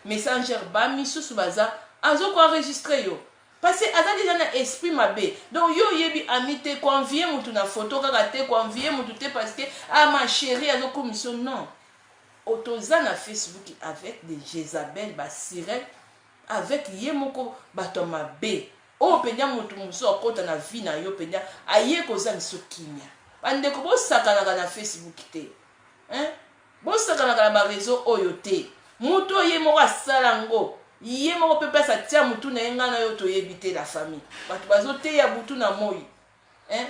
messenger ba misusu baza azoko enregistrer yo parce que aza déjà na esprit mabe donc yo yebi ami te convier mutu na photo kaka te convier mutu te parce que ah ma chérie azoko mission non autoza na Facebook avec des Jézabel ba sirène avec yemoko bato mabe o penya mutu muso akota na vie na yo penya aye koza miso kimia bande ko bosakana na Facebook te hein bosakana na ba réseau oyo te mutu ye moko asala ngo ye moko pepe sa tia mutu na enga na yo to yebite la famille bato bazo te ya butu na moi hein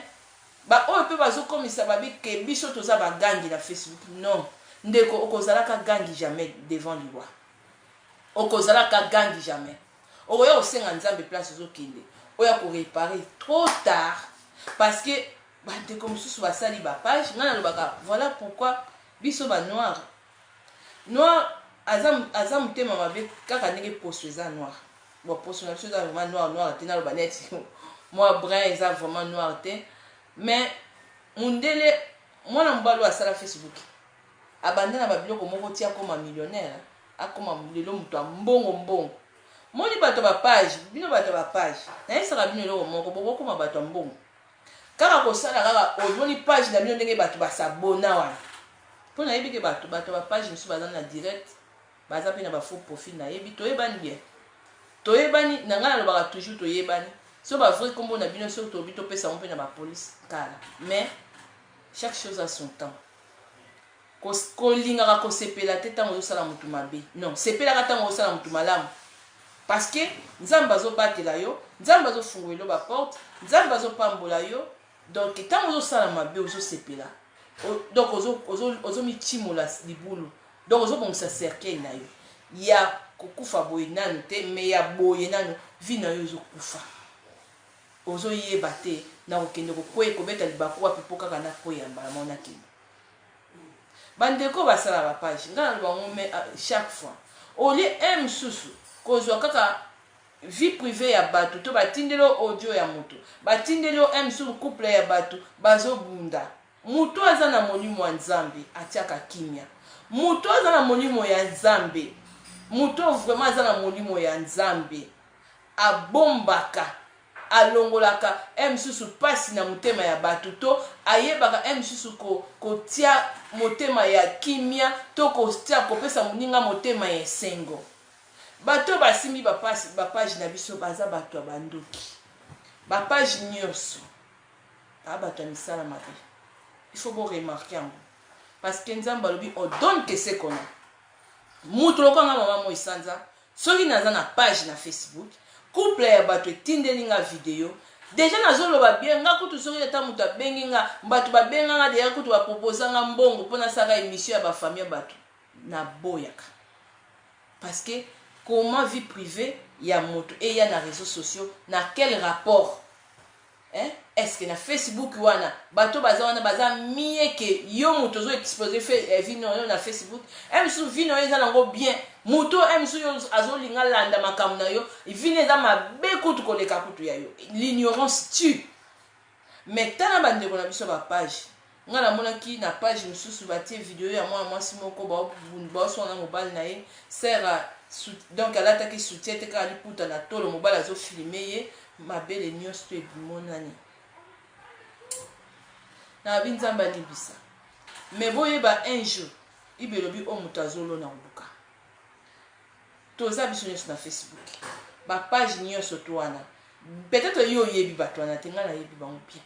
ba oyo pe bazo komisa babi ke biso toza ba gangi na Facebook non ndeko okozalaka gangi jamais devant lui okozalaka gangi jamais oya osenga nzambe place ozokende oya ko réparer trop tard parce que bande comme sous basali ba page ngana lobaka voilà pourquoi biso ba noir azam tema mabe kaka ndenge poste za noir bon poste na chose vraiment noir te na loba net moi brun eza vraiment noir te mais mundele mwana mbalo asala Facebook abandana ba biloko moko tia koma millionnaire akoma lelo mutu mbongo moni bato ba page bino bato ba page na esaka bino lelo moko boko koma bato mbongo kaka ko sala kaka ozoni page na bino ndenge bato ba s'abona wana pona yebi ke bato ba page misu bazana na direct baza pe na ba faux profil na yebi toyebani bien toyebani na ngana lobaka toujours toyebani so ba vrai kombo na bino so to bito pesa mo pe na ba police kala mais chaque chose a son temps. Kolingaka ko sepela te tango osala mutu mabe non sepela ka tango osala mutu malamu parce que nzamba zo batela yo nzamba zo fungoelo ba porte nzamba zo pambola yo donc tango osala mabe ozo sepela donc ozo mitimola libulu donc ozo bongisa cercle na yo ya kokufa boye nanu te mais ya boye nanu vi na yo ozo kufa ozo yeba te na kokende kokoye kobeta libaku wa pipoka kana koyamba na mona kende bandeko basala ba page ngana bango mais chaque fois oli aime susu kozwa kaka vie privée ya bato to batindelo audio ya moto batindelo aime sur couple ya bato bazo bunda mutu aza na molimo ya nzambe atiaka kimia mutu aza na molimo ya nzambe mutu vraiment aza na molimo ya nzambe abombaka alongolaka msusu pasi na mutema ya bato to ayebaka msusu kotia motema ya kimia to kotia kopesa muninga motema ya esengo bato basimbi bapage na biso baza bato ya bandoki bapage nyonso bato ya misala mabe il faut bon remarquer yango parce que nzambe alobi on donne que ce qu'on a mutu lokanga mama mo isanza soki naza na page na Facebook couple ya bato etindeli nga video déjà nazoloba bien nga kutu soki ata mutu abengi nga bato babenga nga deya kutu baproposa nga mbongo mpona saka émission ya bafamille ya bato naboyaka parce que comment vie privée ya moto eya na réseaux sociaux na quel rapport hein? Est-ce que na Facebook wana bato baza wana baza mieke yo moto zo exposer fait vino na Facebook emsu vino eza nango bien moto emsu yo azolinga landa makambo na yo vino eza mabe kutu koleka kutu ya yo l'ignorance tue mais tana bande na biso ba page ngala monaki na page mususu batie vidéo ya mwasi moko ba so na mobile na ye sert donc elle attaque soutien te ka liputa na tolo mobile azo filmer ye mabele nyonso to ebimonani na binzamba libisa mais boyeba un jour ibelobi o mutu azolona oluka toza biso nyonso na Facebook ba page nyonso to wana peut-être yo yebi bato wana te nga na yebi bango bien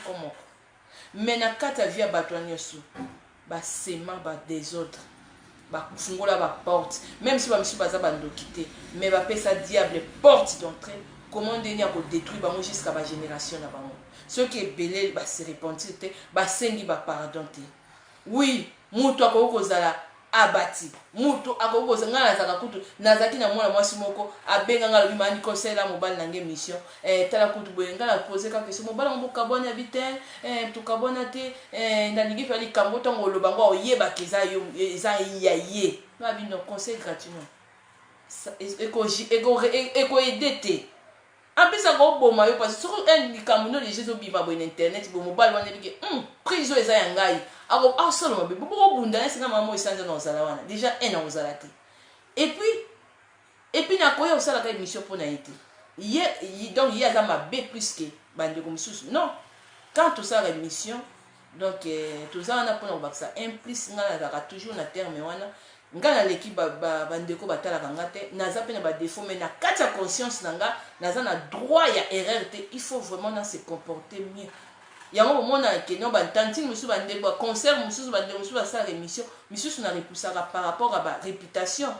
moko mais na kati ya vie ya bato wana nyonso basema badésordre bafungola baporte même si bamisu baza bandoki te mais bapesa diable porte d'entrée comment ndeni ya kodétruire bango jusqu'à bagénération na bango soki ebele base repentir te basengi bapardon te oui mutu akoki kozala abati mutu akoki kozala nga nazaka kutu nazaki na mwana mwasi moko abenga nga lobi mani kosela mobali nange mission tala kutu boye nga na pose ka question mobali ngo kabona abi te tukabona te nalingi mpe likambo ntango oloba ngo oyebaka eza ya ye babi no conseil gratuitement ekoyede te apesa ko boma yo parce que sur un likambo no les gens bima boye na internet bo mobali wana bike prison eza ya ngai ako solo mabe boko bunda na singa mama isanza na ozala wana déjà un na ozala te et puis na koya osala ka émission pour na été donc il y a ma b plus que bande comme sous non quand tout ça émission donc tout ça on a pour na baksa implice ngala za toujours na terme wana ngana l'équipe bandeko batalaka nga te naza pe na ba défaut mais na kati ya conscience nanga naza na droit ya erreur te il faut vraiment se comporter mieux yango bomona ke no bantantine musu bandeko concert musu bandeko musu basala émission misusu na repoussaka par rapport à ba réputation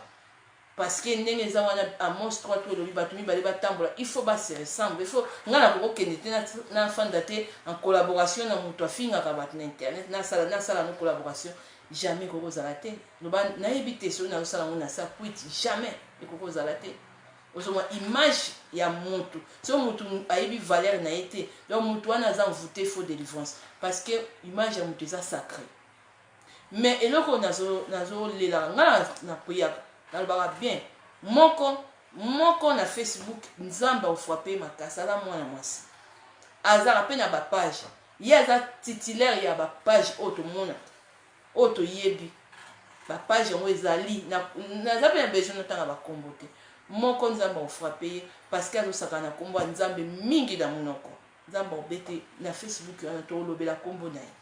parce que ndenge za wana à monstre 3 to lobi batumi bale batambola il faut ba se ressemble il faut ngana ko kende te na fanda te en collaboration na mutu afinga ka bat na internet na sala no collaboration jamais koko zalate na ebité so na sala ngona sa quit jamais koko zalate osoma image ya mutu so mutu ayebi valeur na été donc mutu wana za envoûté faux délivrance parce que image ya mutu za sacré mais eloko nazo lela ngala na priya na ba bien moko na Facebook nzamba o frapper makasa la mwana mwasi azara pe na ba page yaza titulaire ya ba page automona auto yebi ba page yango ezali na zabe ya besoin notanga ba kombo te moko nzamba o frapper parce que azosaka na kombo nzambe mingi da munoko nzamba obete na Facebook yana to lobela kombo na ye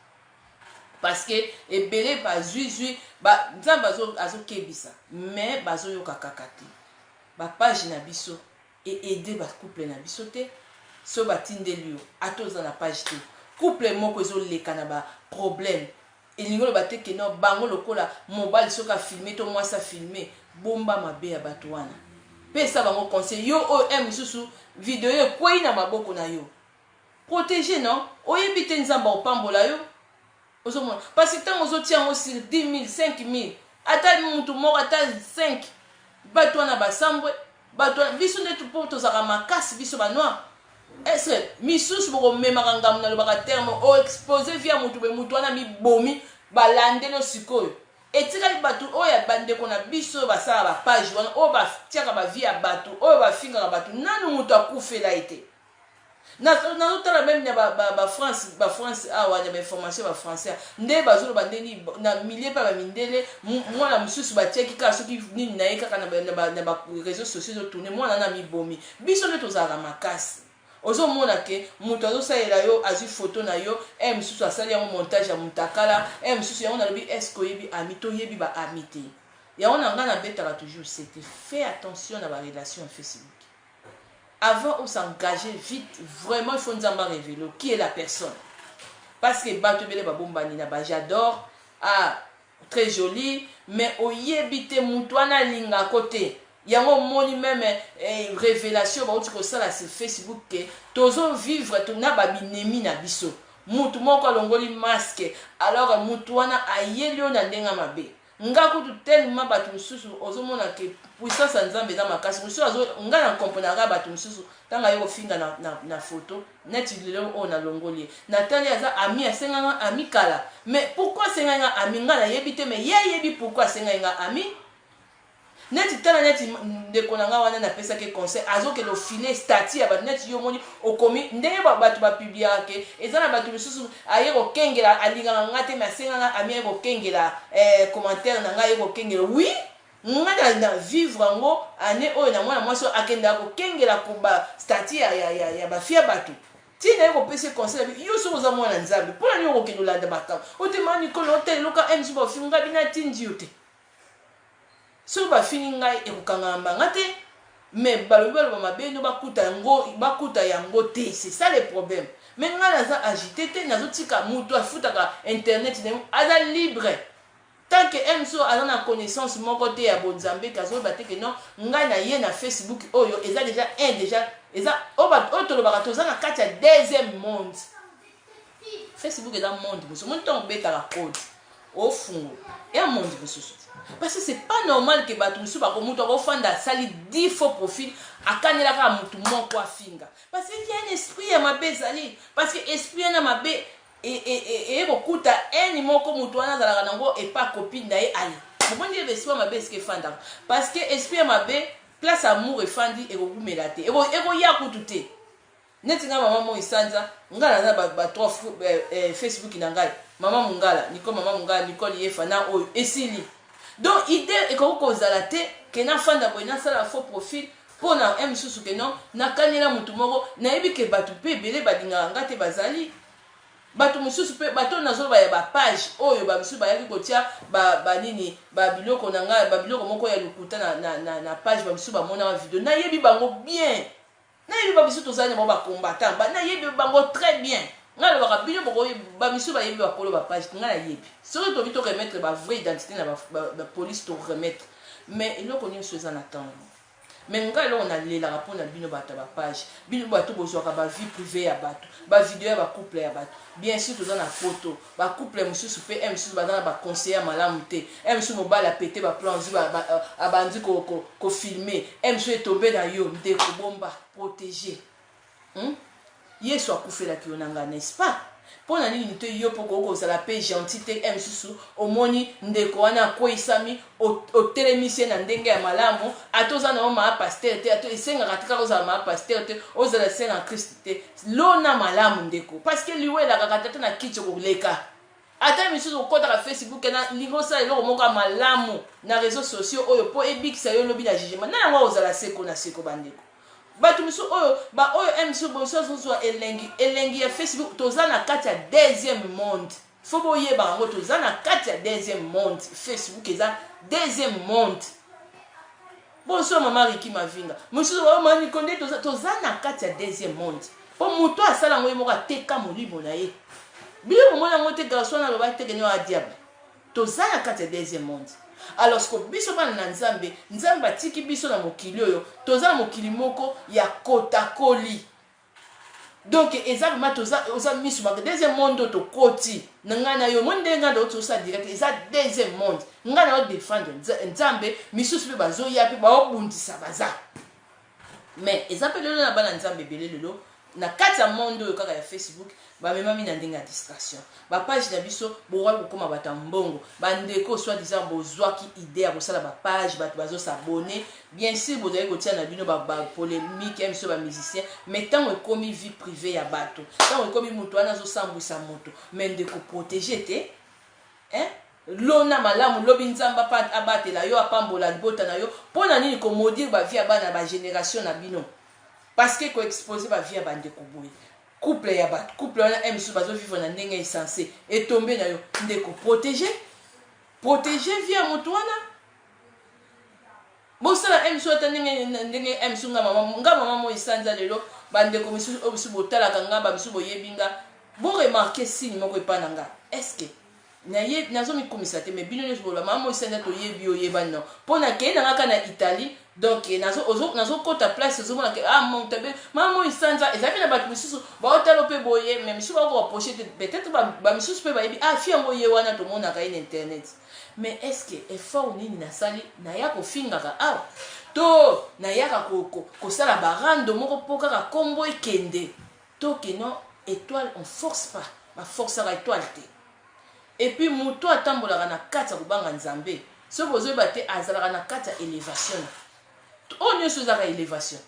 parce que ebele ba zui ba nzamba azokebisa mais bazoyoka kaka te ba page na biso et aider ba couple na biso te so batindeli yo atoza na page te couple moko ezoleka na ba problème elingolo bateke no bango lokola mobile soka filmer to mwasa filmer bomba mabe ya bato wana pesa bango conseil yo o misusu video yo kwei na maboko na yo protéger non oyebite nzamba opambola yo osomona parce que tant ozotia ngo sur 10 000 5 000 ata mutu moko ata 5 bato wana basambwe bato biso ndetu po tozaka makasi biso banoir est-ce misusu boko memaka ngamu na lobaka terme o exposer via mutu be mutu wana mibomi balande no sikoyo etikali bato oya bandeko na biso basala ba page wana o batiaka ba via bato o bafingaka bato nanu mutu akufela ete nazotala même na France awa na bainformation ba français nde bazolo bandeni na milieu pa bamindele mwana mosusu batiaki kaka soki nini na ye kaka na ba réseaux sociaux otourne mwana na mibomi biso nde tozalaka makasi ozomona ke mutu azosalela yo azwi photo na yo mosusu asali yango montage ya mutakala mosusu yango nalobi eske oyebi ami toyebi baami te yango na ngai nabetaka toujours c'était fait attention na barelation ya Facebook avant on s'engager vite vraiment il faut nzamba révéler qui est la personne parce que bato bele babombani na ba j'adore très joli mais oyebi te mutu wana linga côté yango moni même révélation ba uti ko sala sur Facebook que tozo vivre tona ba binemi na biso mutu moko alongoli masque alors mutu wana ayeli na ndenga mabe ngakutu tellement bato mususu ozomona ke puissance nzambe za makasi mususu azo ngana comprendre bato mususu tanga yo finga na photo net lelo on a longoli natali aza ami asenganga ami kala mais pourquoi senganga ami ngana yebite mais yebi pourquoi senganga ami net tala net de konanga wana na pesa ke conseil azo ke lo filer statut ya ba net yo moni okomi ndenge bato ba publier ke ezana bato mususu ayeko kengela alinganga ngate masenganga ami ayeko kengela commentaire na nga ayeko kengela oui ngana na vivre ngo ane oyo na mwana mwasi akenda ko kengela ko ba statut ya ba fia bato tina yeko pesa conseil yo so za mwana nzambe pona ni yoko kendo landa bakam otemani ko hotel loka mc ba finga bina tinji yote so ba fini ngai ekokangamba ngate mais balobi baloba mabe no bakuta yango te. C'est ça le problème. Mais nga naza agité te nazotika mutu afutaka internet aza libre. Tant que MSO a la connaissance mon côté à Bonzambe kazo baté que non nga na ye na Facebook oyo eza déjà eza oto lo bakatoza na kati ya deuxième monde. Facebook est dans le monde musu mon temps beta la code au fond et un monde musu. Parce que c'est pas normal que batu musu ba ko mutu ko fanda sali 10 faux profils akanela ka mutu moko afinga. Parce qu'il y a un esprit à ma bezali parce que esprit na mabe et bokuta eni moko mutu wana zalaka nango et pas copine na ye ali. Comment dire esprit ma beske fanda parce que esprit ma be place amour et fandi et bokumela te. Ego ya kutute. Netinga maman mo isanza ngala na ba trois Facebook na ngai. Maman mungala, Nicole yefa na oyo esili. Donc idée et ko zala te ke na fanda ko na sala faux profil pour na msusu ke non na kanela mutu moko na yebi ke batu pe belé badinga ngate bazali. Bato mususu pe bato nazo ba ya ba page oyo ba mususu ba yaki kotia ba nini ba biloko na nga ba biloko moko ya lukuta na page ba mususu ba mona wa video na yebi bango bien na yebi ba mususu tozali mo ba combattant ba na yebi bango très bien nga lo ba biloko boko ba mususu ba yebi ba kolo ba page nga na yebi surtout to bito remettre ba vraie identité na ba police to remettre mais eloko ni so za na temps. Mais nga lo na lela rapport na bino bata ba page bino bato bozwaka ba vie privée ya bato ba vidéo ya ba couple ya bato bien sûr toza na photo ba couple mususu pe mususu ba na ba conseiller malamu te mususu mobala pété ba plan zu ba abandi ko filmer mususu tomber na yo nde ko bomba protéger yeso akufela ki onanga n'est-ce pas pona nini nito yo poko ko sala pe gentil te mususu omoni ndeko wana koisami o télémisien na ndenge ya malamu atoza na ma pasteur te ato esenga katika ko za ma pasteur te ozala senga Christ te lona malamu ndeko parce que liwe la kakata na kicho ko leka ata mususu okota ka Facebook na lingosa eloko moko malamu na réseaux sociaux oyo po ebikisa yo lobi na jugement na yango ozala seko na seko bandeko. Batu misu oyo ba oyo misu boso zo elengi ya Facebook toza na kati ya deuxième monde. Faut boye ba ngo toza na kati ya deuxième monde. Facebook eza deuxième monde. Boso mama Riki Mavinga. Misu o mani konde toza na kati ya deuxième monde. Po muto asala ngo yemo ka teka molimo na ye. Bilo mona ngote garçon na loba teke nyo a diable. Toza na kati ya deuxième monde. Alors que biso bana na nzambe atiki biso na mokili oyo toza mokili moko ya kotakoli. Donc exactement toza miso ma deuxième monde to koti ngana yo monde ngana to sa direct eza deuxième monde ngana o défendre nzambe misusu pe bazo ya pe ba obundisa baza. Mais exemple lelo na bana nzambe belelo na kati ya monde oyo kaka ya Facebook ba mema mina ndinga distraction ba page na biso bowa kokoma batambongo bandeko soit disant bozwaki idée ya kosala ba page bato bazo s'abonner bien sûr bozali kotia na bino ba polémique mso ba musicien mais tant ekomi vie privée ya bato tant ekomi mutu wana zo sambwisa moto mais ndeko protéger te lona malamu lobi nzamba pa abatela yo apambola libota na yo pona nini ko maudire ba vie ya bana ba génération na bino parce que ko exposer ba vie ya bandeko boye couple ya bat couple wana msu bazo vivre na ndenge insensé et tomber na yo ndeko protéger vie ya moto wana bosala msu ndenge msu nga mama mo isanza lelo bandeko misu botala kanga ba misu boyebinga bo remarquer signe moko epana nga est-ce que nazo mi komisa te mais bino nyonso bola mama mo isanza to yebi oyeba non pona ke na ngaka na Italie. Donc nazo kota place zo mona ke mon tabe mama isanza ezami na bat misusu ba otalo pe boye mais misusu ba ko approcher peut-être ba misusu pe ba yebi fi ngo ye wana to mona ka internet mais est-ce que effort nini na sali na ya ko finga ka to na ya ka ko sala barando moko poka ka kombo ekende to ke non étoile on force pas ba force à étoile te et puis muto atambola na kata ko banga nzambe so bozo ba te azala na kata élévation. On est sous la élévation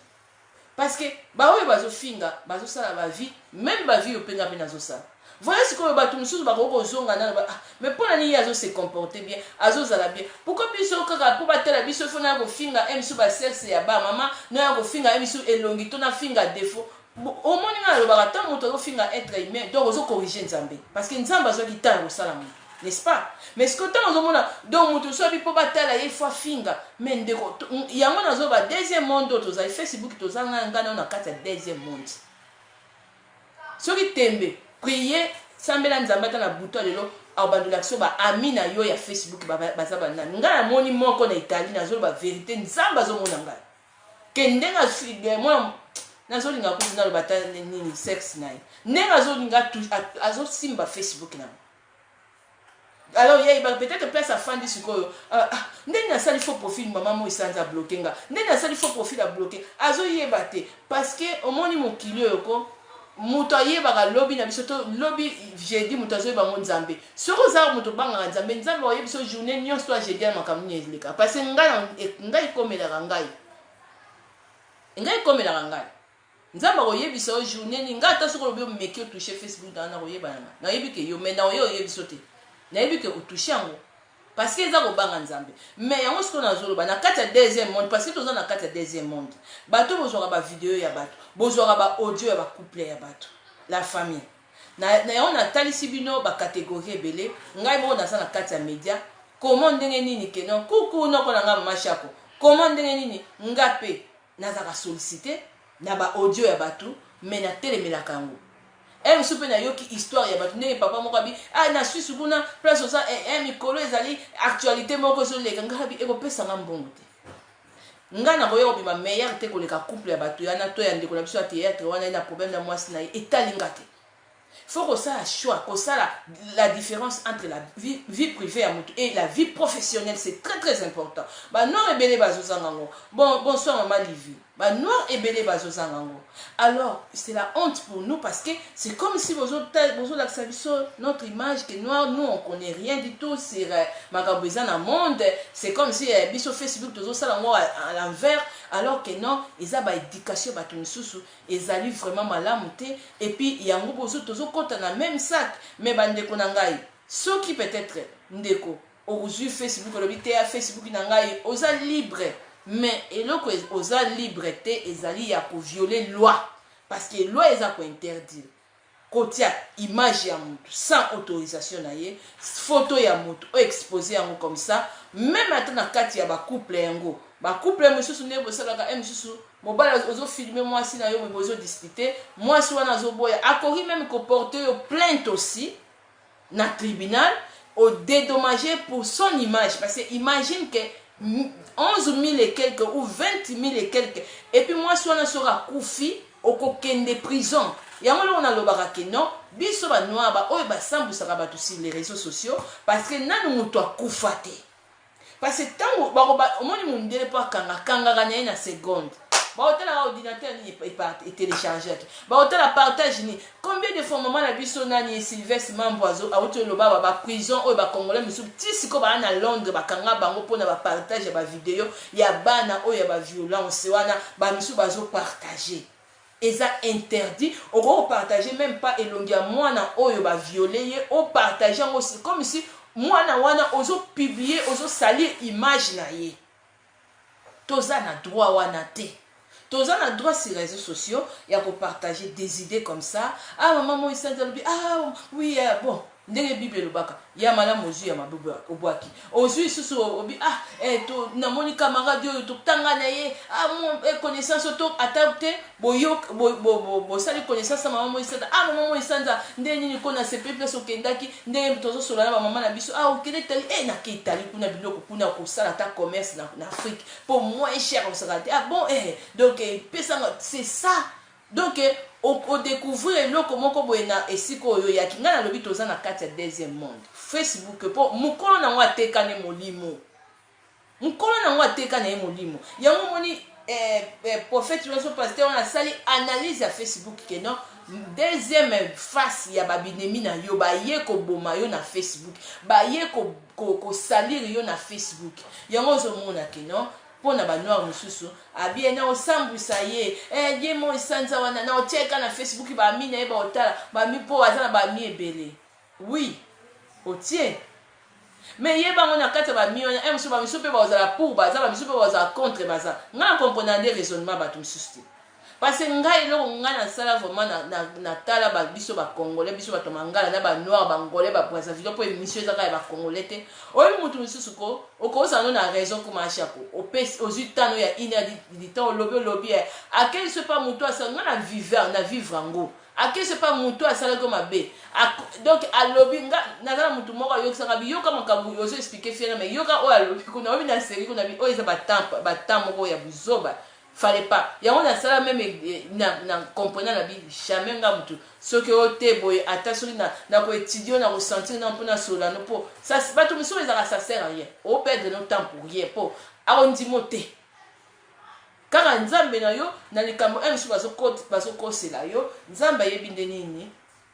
parce que ba oyo bazo finga bazo sala ba vie même ba vie openga pe nazo sala voilà ce que ba tumususu ba ko zonga na mais pour la ni azo se comporter bien azo sala bien pourquoi biso kaka pour batela biso fona ko finga emsu ba sexe ya ba mama na ko finga emsu elongi to na finga défaut au moins nga lo ba ta moto ko finga être humain donc ozo corriger nzambe parce que nzambe azo kitana ko sala mo n'est-ce pas? Mais ce que tu as donc tu sois pour battre il faut finga mais ndeko yango nazo ba deuxième monde to za Facebook to za ngana na kata deuxième monde soki tembe prier sambela nzambata na buto lelo abandula so ba amina yo ya Facebook baza bana ngana moni moko na Italie nazo ba vérité nzamba zo mona ngana kendenga fige moi nazo linga kuzina lo bata nini sex naye nenga zo linga azo simba Facebook na. Alors, il y a peut-être place à faire du coup. N'est-ce pas il faut profil maman moi sans à bloquer nga. N'est-ce pas il faut profil à bloquer. Azo yebate parce que au moins mon kilo ko mutoye ba lobby na biso to lobby j'ai dit mutazo ba mon nzambe. Soko za muto banga nzambe nzambe oye biso journée nyon soit j'ai dit makamuni ezleka parce que ngai komela ngai. Ngai komela ngai. Nzamba oye biso journée ni ngata soko lobi meki toucher Facebook na oyeba na. Na yebi ke yo mena oye biso te. Nayebi ke utushi yango parce que eza kobanga nzambe mais yango siko nazoloba na kati ya deuxième monde parce que toza na kati ya deuxième monde bato bozwaka ba vidéo ya bato bozwaka ba audio ya ba couple ya bato la famille na yango natalisi bino ba catégorie ebele ngai moko naza na kati ya média comment ndenge nini ke non kuku noko na nga mashako comment ndenge nini nga pe nazaka sollicité na ba audio ya bato mais na telemelaka yango soupe na yoki histoire ya batu ndenge papa moko abi na Suisse kuna place ça mikolo ezali actualité moko so leka ngabi ekopesa nga mbongo te nga na koyo bima meilleur te koleka couple ya batu yana to ya ndeko na biso ya théâtre wana na problème na mwasi na etalinga te. Faut que ça choix, que ça la différence entre la vie privée et la vie professionnelle, c'est très très important. Bah noir et belé bazozangango. Bonsoir maman Livy. Bah noir et belé bazozangango. Alors c'est la honte pour nous parce que c'est comme si vous notre image que noir nous on connaît rien du tout sur magabouizan dans monde. C'est comme si biso Facebook toujours ça à l'envers alors que non ils a ba éducation ba tout sous ils allaient vraiment malamuté et puis il y a un groupe toujours quand on a même sac mais bande konangai ceux qui peut-être ndeko aujourd'hui Facebook le bité à Facebook nangai osa libre mais et loko osa liberté ezali ya pour violer loi parce que loi eza ko interdire kotia image ya mutu sans autorisation na ye photo ya mutu o exposer yango comme ça même atana kati ya ba couple yango ba couple mususu ne bosalaka mususu mobala ozo filmer moi si na yo bozo discuter moi si wana zo boya akori même ko porter plainte aussi na tribunal au dédommager pour son image parce que imagine que 11 000 et quelques ou 20 000 et quelques et puis moi si wana sera koufi au kokende prison yango on a lobaka ke non biso ba noir ba oyo ba sambusaka bato sur les réseaux sociaux parce que nanu muto akufa te parce que tango ba omoni mundele pa kanga na seconde ba hôtel à ordinateur ni et télécharger ba hôtel à partage ni combien de fois maman la biso nani Sylvestre Mamboiseau a hôtel lo ba prison oyo ba congolais musu tisiko ba na Londres ba kanga bango pona ba partage ba vidéo ya bana oyo ba violence wana ba musu bazo partager eza interdit on partager même pas elongia mwana oyo ba violer au partager aussi comme si mwana wana ozo publier ozo salir image na ye toza na droit wana te toza na droit sur les réseaux sociaux ya ko partager des idées comme ça maman moi ça oui bon ndenge bible lobaka ya mala mozu ya mabubu obwaki ozu susu obi to na moni camarade yo to tanga na ye mon connaissance to atapte boyo bo sali connaissance maman moi ça maman moi ça ndenge ni ko na CP so kendaki ndenge tozo sola na maman na biso okende tali na kitali kuna biloko kuna ko sala ta commerce na Afrique pour moins cher on sera bon donc c'est ça donc on découvrir loko moko boena esiko oyo ya kinga na lobi toza na kati ya deuxième monde Facebook po mukolo na ngwa tekane molimo mukolo na ngwa tekane molimo yango moni prophète Yoso pasteur on a sali analyse ya Facebook que non deuxième face ya babinemi na yo ba ye ko boma yo na Facebook ba ye ko salir yo na Facebook yango zo mona que non pona ba noir mususu abie na osambwisa ye ye mo isanza wana na oteka na Facebook ba mina e ba otala ba mi po azana ba mi ebele oui otie mais ye bango na kata ba mi wana mususu pe ba ozala pour ba za ba mususu pe ba ozala contre ba za nga comprendre raisonnement ba tout mususu parce que ngai eloko ngai nasala vraiment na tala biso bacongolais biso bato mangala na banoir bangolais babrazzaville mpo émission ezaka ya bacongolais te oyebi mutu mosusu ko okozala no na raison komashako ozwi tano ya ine ya temps olobi akeli so pa mutu asala ngai na vivre yango akeli so pa mutu asalaki mabe donc alobi nga nazala mutu moko ayokisaka biyoka makambo ozo explique fiena mais yoka oyo alobi kuna oyebi na série kuna oyo eza batemps moko ya buzoba fallait pas yango nasala même na comprenant la Bible jamais nga mutu soki ote boye ata soki na ko étudier na ressentir na mpona sola no po ça bato miso ezaka ça sert à rien au perdre notre temps pour rien po arondimo te kaka nzambe na yo na likambo miso bazokosela yo nzambe ayebi nde nini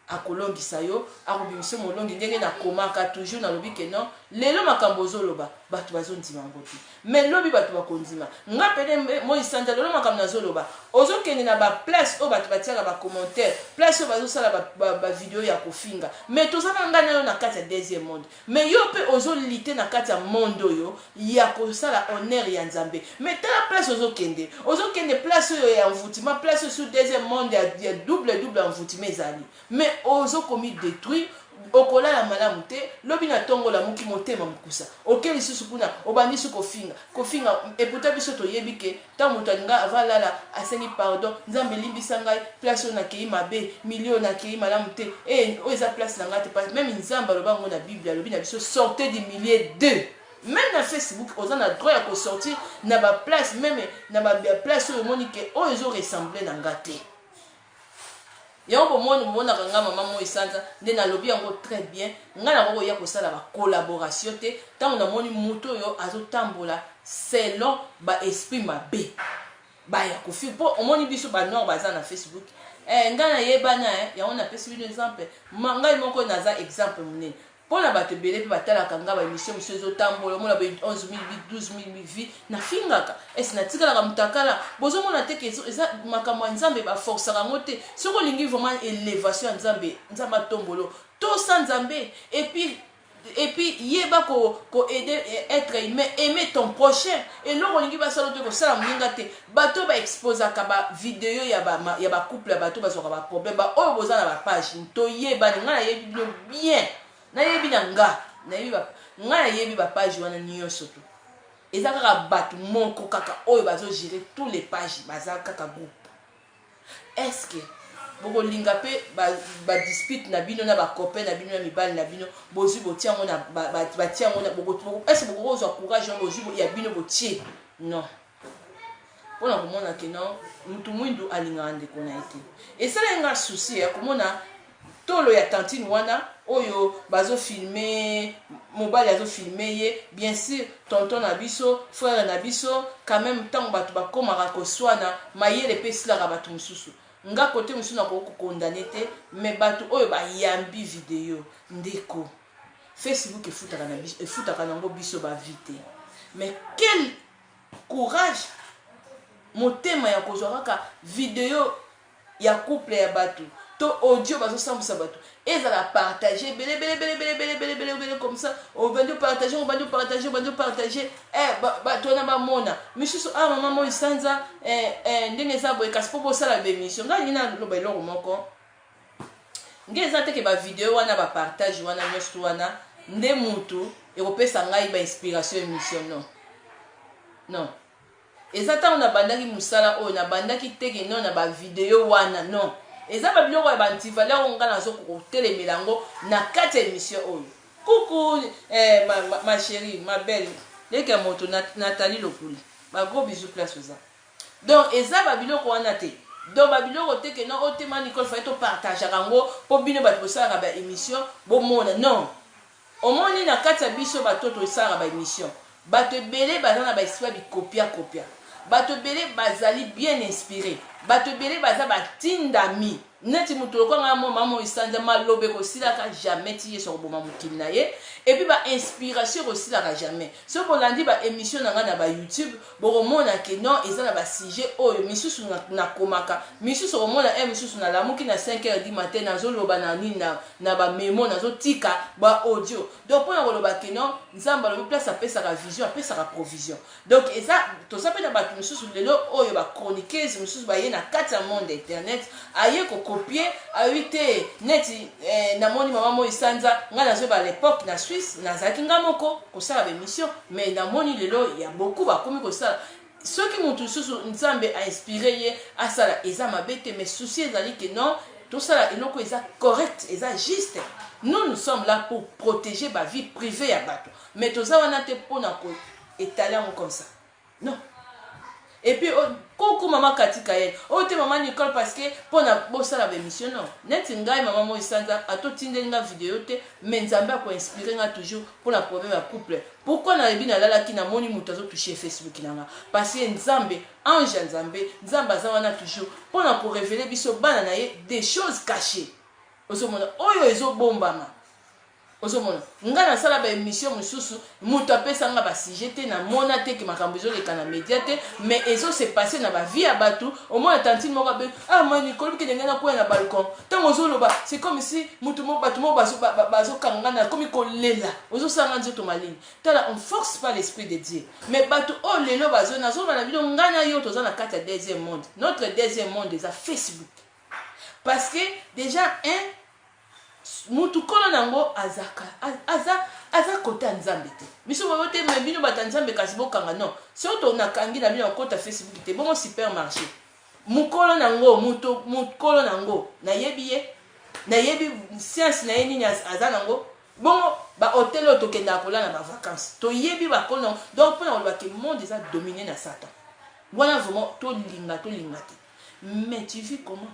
akolongisa yo akobimisa molongi ndenge nakomaka toujours nalobi ke non lelo makambo ozoloba bato bazondima yango te mais lobi bato bakondima nga pene moisanja lelo makambo nazoloba ozokende na baplace oyo bato batiaka bacommentaire place oyo bazosala bavideo ya kofinga mais tozana ngai na yo na kati ya deuxième monde mais yo mpe ozolite na kati ya monde oyo ya kosala honneur ya nzambe mais tala place ozokende place oyo ya envoûtement place oyo sur deuxième monde ya double envoûtement ezali mais ozokomi détruire okolala malamu te lobi na tongo la muki motema mukusa okeli lisusu kuna obandi su kofinga eputa biso toyebi ke ta moto alinga avalala asengi pardon nzambe limbisa ngai place oyo nakei mabe million nakei malamu te oyo eza place na ngai te parce même nzambe aloba ngo na bible alobi na biso sortez du milieu d'eux même na Facebook oza na droit ya kosortir na baplace même na baplace oyo omoni ke oyo ezoressemble na nga te yango mona kanga mama mo isanza nde nalobi yango très bien nga na koya kosala ba collaboration te tango na moni muto yo azotambola selon ba esprit mabe ba ya kofi po omoni biso ba nord baza na Facebook nga na yebana yango na pesi bino exemple ngai moko naza exemple munene pona bato belé pe batalaka nga ba émission monsieur ezotambola mona ba 11000 12000 vie na fingaka esi na tikalaka mutakala bozo mona te ke eza makambo ya nzambe ba forçaka ngote soko lingi vraiment élévation ya nzambe tombolo to sans nzambe et puis yeba ko aider être humain aimer ton prochain et loko lingi ba sala to ko sala mninga te bato ba exposaka ba vidéo ya ba couple bato ba soka ba problème ba oyo boza na ba page to yeba nga na yebi bien na yebi na nga na yebi ba page wana nyonso to eza kaka bato moko kaka oyo bazo gérer tous les pages baza kaka groupe est-ce que boko linga pe ba dispute na bino na ba copain na bino na mibali na bino bozu botiango na ba tiango na boko est-ce que boko zo courage bozu ya bino botie non pona komona ke non mutu mwindu alinga ande kona ete et ça nga souci ya komona tolo ya tantine wana oyo bazo filmer mobile azo filmer ye bien sûr tonton na biso frère na biso quand même tant bato bakomaka koswana mayele pe sila bato mususu nga kote mususu na ko condamner te mais bato oyo bayambi vidéo ndeko Facebook efutaka nango biso ba vite mais quel courage motema ya kozwa kaka vidéo ya couple ya bato to audio bazo sambisa bato ezala partager belé comme ça on va partager bato na bamona misusu maman mo isanza ndenge za boye kasi po bosala bémission nga nina loba eloko moko ngeza te ke ba vidéo wana ba partage wana nyoso wana nde mutu ekopesa ngai ba inspiration émission non ezata on a bandaki musala oyo na bandaki teke non na ba vidéo wana non eza ba biloko ya bantivaleur nga nazo ko telemela ngo na kati ya émission oyo coucou ma chérie ma belle leka moto Nathalie Lokuli ba gros bisous place oza donc eza ba biloko wana te donc ba biloko te ke non otema Nicole fa to partage ngo po bino ba tosala ba émission bo mona non omoni na kati ya biso ba toto sala ba émission bato ebele baza na ba esprit bi copia bato ebele bazali bien inspiré bato ebele baza batindami neti mutu lokola nga mama isanza malobe kosilaka jamais ti ye soko boma mokili na ye et puis ba inspiration kosilaka jamais so bolandi ba émission na nga na ba YouTube bokomona ke non eza na ba sujet oyo misusu na komaka misusu komona misusu na lamuki na 5h du matin nazoloba na nini na ba memo nazotika ba audio donc pona koloba ke non nzamba lo place apesaka vision apesaka provision donc eza to sape na bato misusu lelo oyo ba chroniqueuse misusu ba ye na kati ya monde internet aye ko copier ayite neti namoni mama mo isanza nga nazo ba l'époque na Suisse nazaki nga moko kosala ba émission mais namoni lelo ya beaucoup bakomi kosala soki mutu susu nzambe a inspiré ye asala eza mabete mais souci ezali que non tout ça eloko eza correct eza juste. Nous sommes là pour protéger ma vie privée à bateau. Mais tout ça, on a été pour nous étaler comme ça. Non. Et puis, quand maman katika elle, te maman Nicole parce que pour na bossa la émission non. Net ngai maman mo isanza ato tinde nga vidéo te mais nzamba ko inspirer nga toujours pour la problème à couple. Pourquoi na bina lala ki na moni mutazo toucher Facebook nanga parce que nzambe ange nzamba za wana toujours pour na ko révéler biso bana na ye des choses cachées. Osomona oyo ezobombama osomona nga na sala ba émission mususu mutu apesa nga ba sujet te na mona te ke makambo ezoleka na média te mais ezo se passer na ba vie ya batu au moins tantine moko be moi Nicole ke ndenge na kwa na balcon tango zoloba c'est comme si mutu mo batu mo bazo kangana comme kolela ozo sanga nzoto malini tala on force pas l'esprit de Dieu mais batu o lelo bazo na zo na bino ngana yo toza na kati ya deuxième monde notre deuxième monde est à Facebook parce que déjà mutu kolo nango aza kota nzambe te miso bote mebino bata nzambe kasi bokanga non soto nakangi na bino kota Facebook te bongo supermarché mukolo nango mukolo nango nayebi science na nini aza nango bongo ba hotel otokenda kola na ba vacances to yebi ba kolo donc pour na ke monde eza dominé na Satan voilà vraiment to linga te mais tu vis comment.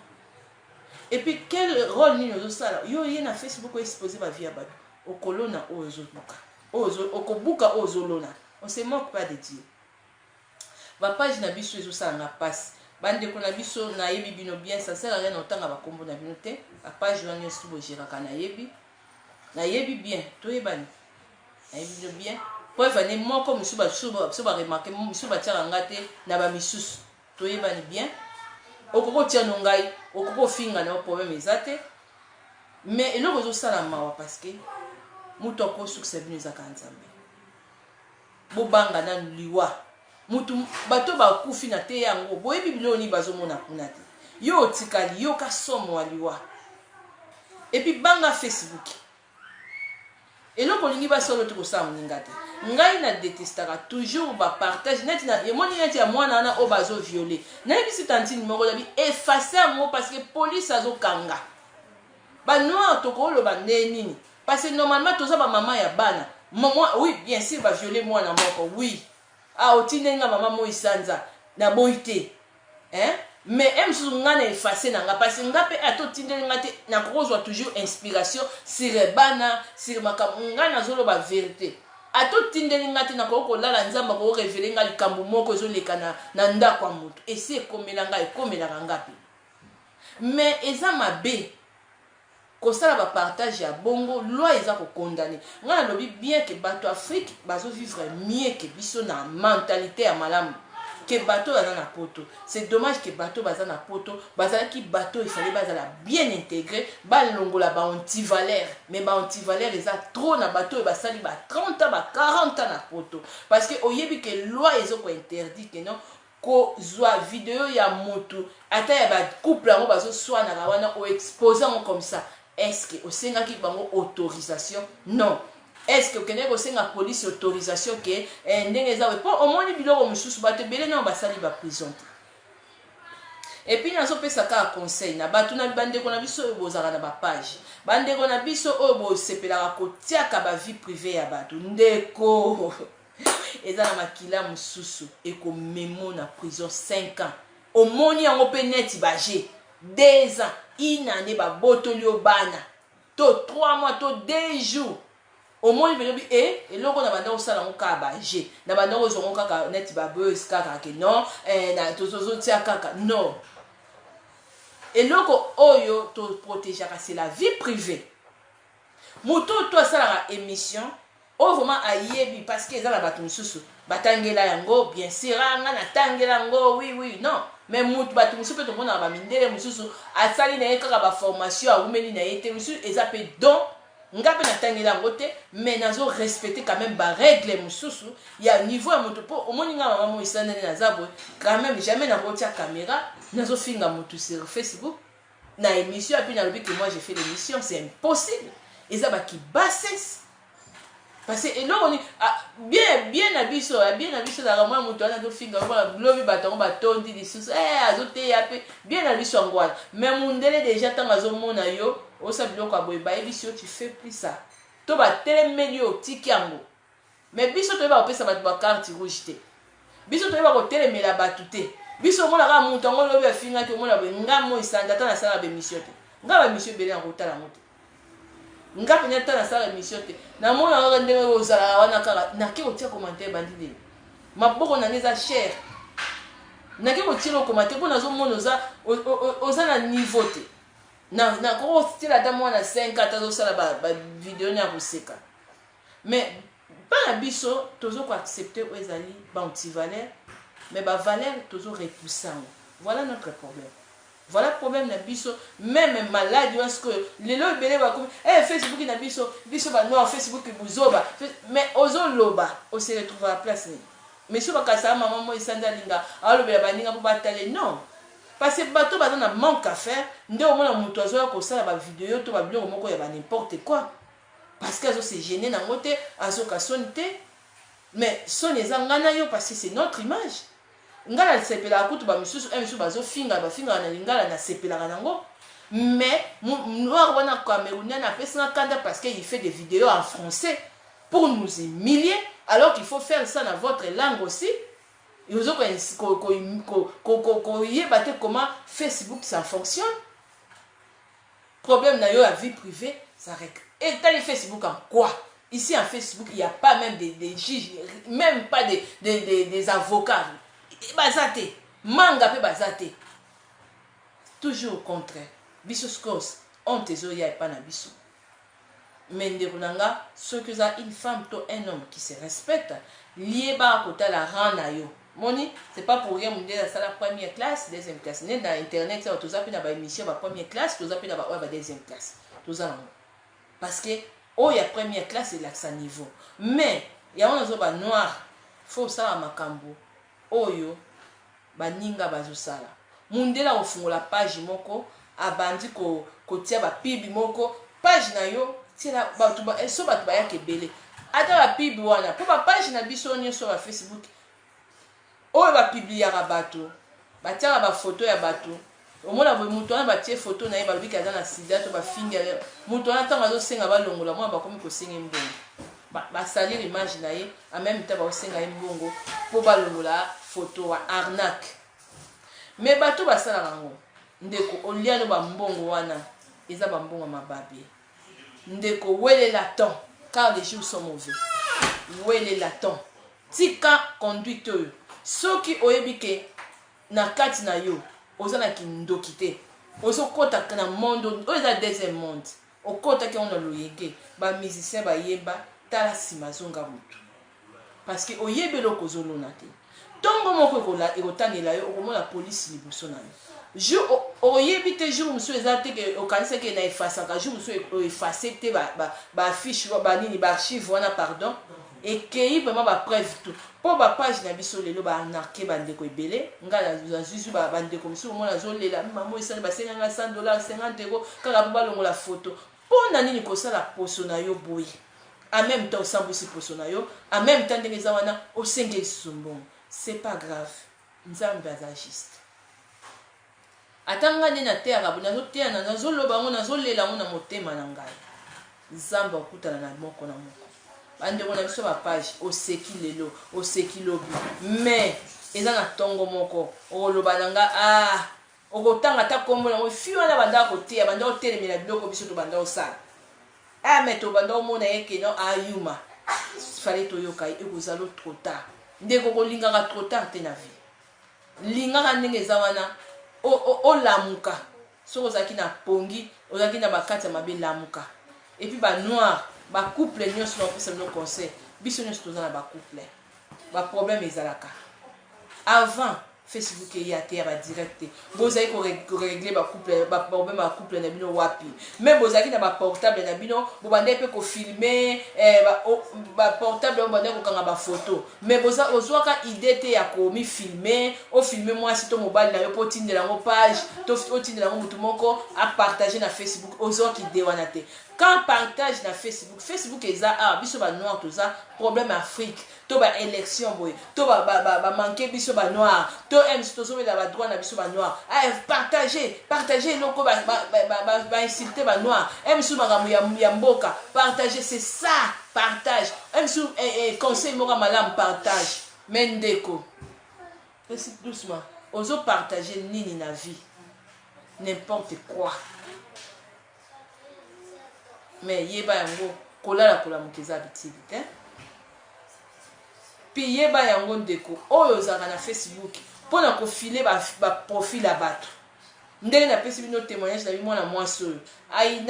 Et puis, quel rôle nous avons ça? Yo na Facebook exposé ma vie à Badu. Au colonna, au zobuka. Au kobuka, au zolona. On se moque pas de Dieu. Ma page na biso ezo ça na passe. Bande ko na biso na yebi bino bien, ça sert à rien autant à bakombo na bino te. La page wana nyoso bo jiraka na yebi. Na yebi bien, to yebani. Na yebi bino bien. Pour venir moko musu ba remarquer musu ba tira ngate na ba misusu. To yebani bien. Okoko tia nongai okoko finga na problème ezate mais eloko zo sala mawa parce que mutu ko succès bino za kanzambe bobanga na liwa mutu bato ba kufi na te yango boyebi biloni bazomona kuna te yo tikali yo ka somo liwa et puis banga Facebook eloko lingi ba solo to sa muninga te ngai na détestaka toujours ba partage net na yemoni net ya mwana na o bazo violer na bisi tantine moko labi effacer mo parce que police azo kanga ba noir to ko lo ba neni parce que normalement toza ba maman ya bana maman oui bien sûr ba violer mwana moko oui otinenga maman mo isanza na boité mais emsu ngana effacer nanga parce que ngape ato tindenga te na kozwa toujours inspiration sur bana sur makambo ngana zolo ba vérité ato tindeli ngati na ko lala nzamba ko révéler nga likambo moko ezoleka na ndako mutu esi ekomelanga ekomelaka ngapi mais eza mabe kosala ba partage ya bongo loi eza ko condamner nga na lobi bien que bato Afrique bazo vivre mieux que biso na mentalité ya malamu que bateau baza na poto. C'est dommage que bateau baza na poto, baza ki bateau il fallait baza bien intégré, ba longola ba anti-valeur, mais ba anti-valeur ils a trop na bateau ba sali ba 30 ans ba 40 ans na poto parce que oyebi que loi ezoko interdit que non ko zwa vidéo ya moto ata ya ba couple ngo bazo soa na wana o exposer comme ça. Est-ce que au senga ki bango autorisation? Non. Est-ce que vous avez la police autorisation que ndenge za po au moins biloko mususu bato belé na basali ba prison. Et puis nazo pesa ka conseil na bato na bande ko na biso bozaka na ba page. Bande ko na biso o bo sepela ko tiaka ba vie privée ya bato ndeko. Eza na makila mususu e ko memo na prison 5 ans. Au moni yango pe net baje 2 ans inane ba botolio bana. To 3 mois to 2 jours. Au moins il veut et loko na banda osala ngoka ba G na banda ozongo kaka net ba buzz kaka ke non na tozozo tia kaka non et loko oyo to protéger c'est la vie privée moto to sala émission o vraiment ayebi parce que ezala bato mususu batangela yango bien siranga na tangela yango oui non mais moto bato mususu to mona ba mindele mususu asali na kaka ba formation a umeli na yete mususu ezape don nga pe natangela yango te mais nazo respecter quand même ba règle mosusu ya niveau ya moto po omoni nga mama mo isandani naza boye quand même jamais na kotia caméra nazo finga moto sur Facebook na émission puis na lobi que moi j'ai fait l'émission c'est impossible et ça ba ki bassesse parce que et là on bien na biso la moi moto ana do finga ba lobi batongo ba tondi lisusu azote ya pe bien na biso ngwana mais mundele déjà tanga zo mona yo o sa biloko aboye ba biso tu fais plus ça to ba telemeli o tikiango mais biso to ba opesa ba carte rouge te biso to ba ko telemela batu te biso mona ka mutu ngo lobi afinga te mona be ngamo isanda ta na sala be mission te ngaba mission bele en rotala ngote nga penya ta na sala mission te na mona ngo ndenge ozala wana kala na ke otia commentaire bandide maboko na neza cher na ke otira commentaire pour nazo mona oza na niveau te na ko style ata mwana 5 atazo sala ba vidéo na koseka mais pas biso tozo ko accepter o ezali ba anti-valeur mais ba valeur tozo repousser. Voilà notre problème. Voilà le problème na biso même malade parce que les lots belé ba comme Facebook na biso ba no Facebook buzoba mais ozo loba on se retrouve à la place ni mais so ba kasa maman mo isanda linga alo bela baninga po batale non parce que bato ba na manque à faire nde o mona muto azo ko sala ba vidéo to ba biloko moko ya ba n'importe quoi parce que azo se gêner na ngote azo ka sonité mais son ezangana yo parce que c'est notre image ngala sepela kutu ba misusu misusu bazo finga na lingala na sepela nango mais noir wana camerounais na pesa kanda parce qu'il fait des vidéos en français pour nous humilier alors qu'il faut faire ça dans votre langue aussi. Et vous avez comment Facebook ça fonctionne. Problème d'ailleurs la vie privée, ça règle. Et dans les Facebook en quoi? Ici en Facebook, il n'y a pas même des juges, même pas des avocats. Bazate, manga pe bazate. Toujours au contraire. Bisoskos, on te zoya et pas na biso. Mais ndekunanga, ce que ça une femme to un homme qui se respecte, lié ba côté la rana yo. Moni, c'est pas pour rien mon dire ça la première classe, deuxième classe. Né dans internet ça tout ça puis na ba émission ba première classe, tout ça puis na ba deuxième classe. Tout ça parce que oh il y a première classe et là ça niveau. Mais il y a on ba noir, faut ça à makambo. Oyo baninga bazosala. Mundela ofungola page moko abandi ko tia ba pibi moko page na yo tira batu ba eso batu ba yake bele. Ata ba pibi wana po ba page na biso onyo sur ba Facebook. Oyo ba publier ya bato. Ba tia ba photo ya bato. Omona bo mutu wana ba tie photo na ye ba bika na sida to ba finger. Mutu wana tanga zo senga ba longola mo ba komi ko senga mbongo. Ba salir image na ye en même temps ba senga mbongo po ba longola photo wa arnaque. Mais bato basala rango ndeko oliano ba mbongo wana eza ba mbongo mababe. Ndeko wele la temps car les jours sont mauvais. Wele la temps. Tika conduite yo. Soki oyebike na kati na yo ozana ki ndokite. Ozo kota na monde oza deuxième monde. Okota ki on a loyege ba musicien ba yeba tala simazonga mutu. Parce que oyebe loko zolona te. Tongo moko kola ekotanela yo okomona police liboso na yo. Jour oyebite jour musu ezate ke okanisa ke na efasa ka jour musu effacer te ba fiche ba nini ba archive wana pardon et que vraiment ba preuve tout. Po ba page na biso lelo ba arnaquer ba ndeko ebele ngala zuzu ba ndeko musu omona zolela mamo isana ba $100 $50 kaka ba longola photo. Po na nini ko sala poso na yo boye. En même temps sans bousi poso na yo, en même temps ndenge zawana o senge sumbon. C'est pas grave. Nzambe azagiste. Atanga nina terre abuna zo terre na zo loba ngo na zo lela ngo na motema na ngai. Nzambe okutana na moko na moko. Bande bona biso ba page o seki lelo, o seki lobi. Mais eza na tongo moko o loba nanga okotanga ta kombo na fiwa na banda ko tia banda o telemela biloko biso to banda o sala. Mais to banda o mona yeke no ayuma. Fallait to yoka ekozalo trop tard. Ndeko ko lingaka trop tard te na vie. Lingaka ndenge zawana o lamuka. Soko zaki na pongi, ozaki na bakati mabe lamuka. Et puis ba noir, ba couple nyonso na pesa no conseil. Biso nyonso tozana ba couple. Ba problème ezalaka. Avant Facebook et yate ba direct bozali ko régler ba problème ba couple na bino wapi même bozali na ba portable na bino bobande pe ko filmer ba portable bobande ko kanga ba photo mais boza ozwaka idée te ya ko mi filmer o filmer moi si to mobile na yo po tindela ngo page to tindela ngo mutu moko a partager na Facebook ozwaki idée wana te. Quand partage na Facebook eza biso ba noir tout ça problème Afrique to ba élection boy to ba manquer biso ba noir to to zo la ba droit na biso ba noir partager loko ba insulter ba noir biso ba ya mboka partager c'est ça partage biso conseil mora malam partage mendeko c'est doucement ozo partager nini na vie n'importe quoi. Mais yeba yango kolala kola mukeza bitili te puis yeba yango ndeko oyo zaka na Facebook pona ko filer ba profil ya bato ndenge na pesi bino témoignage na bimona mwasi oyo ai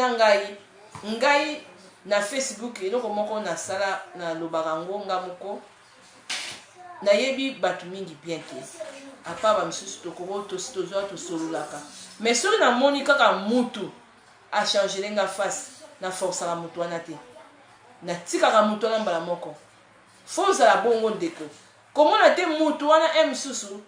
ngai na Facebook eloko moko na sala na lobaka ngonga moko na yebi bato mingi bien ke apa ba misusu tokoko to solulaka mais soki na moni kaka mutu a changer nga face na force la mutu wana te na tika ka mutu wana mbala moko force la bongo ndeko komona te mutu wana msusu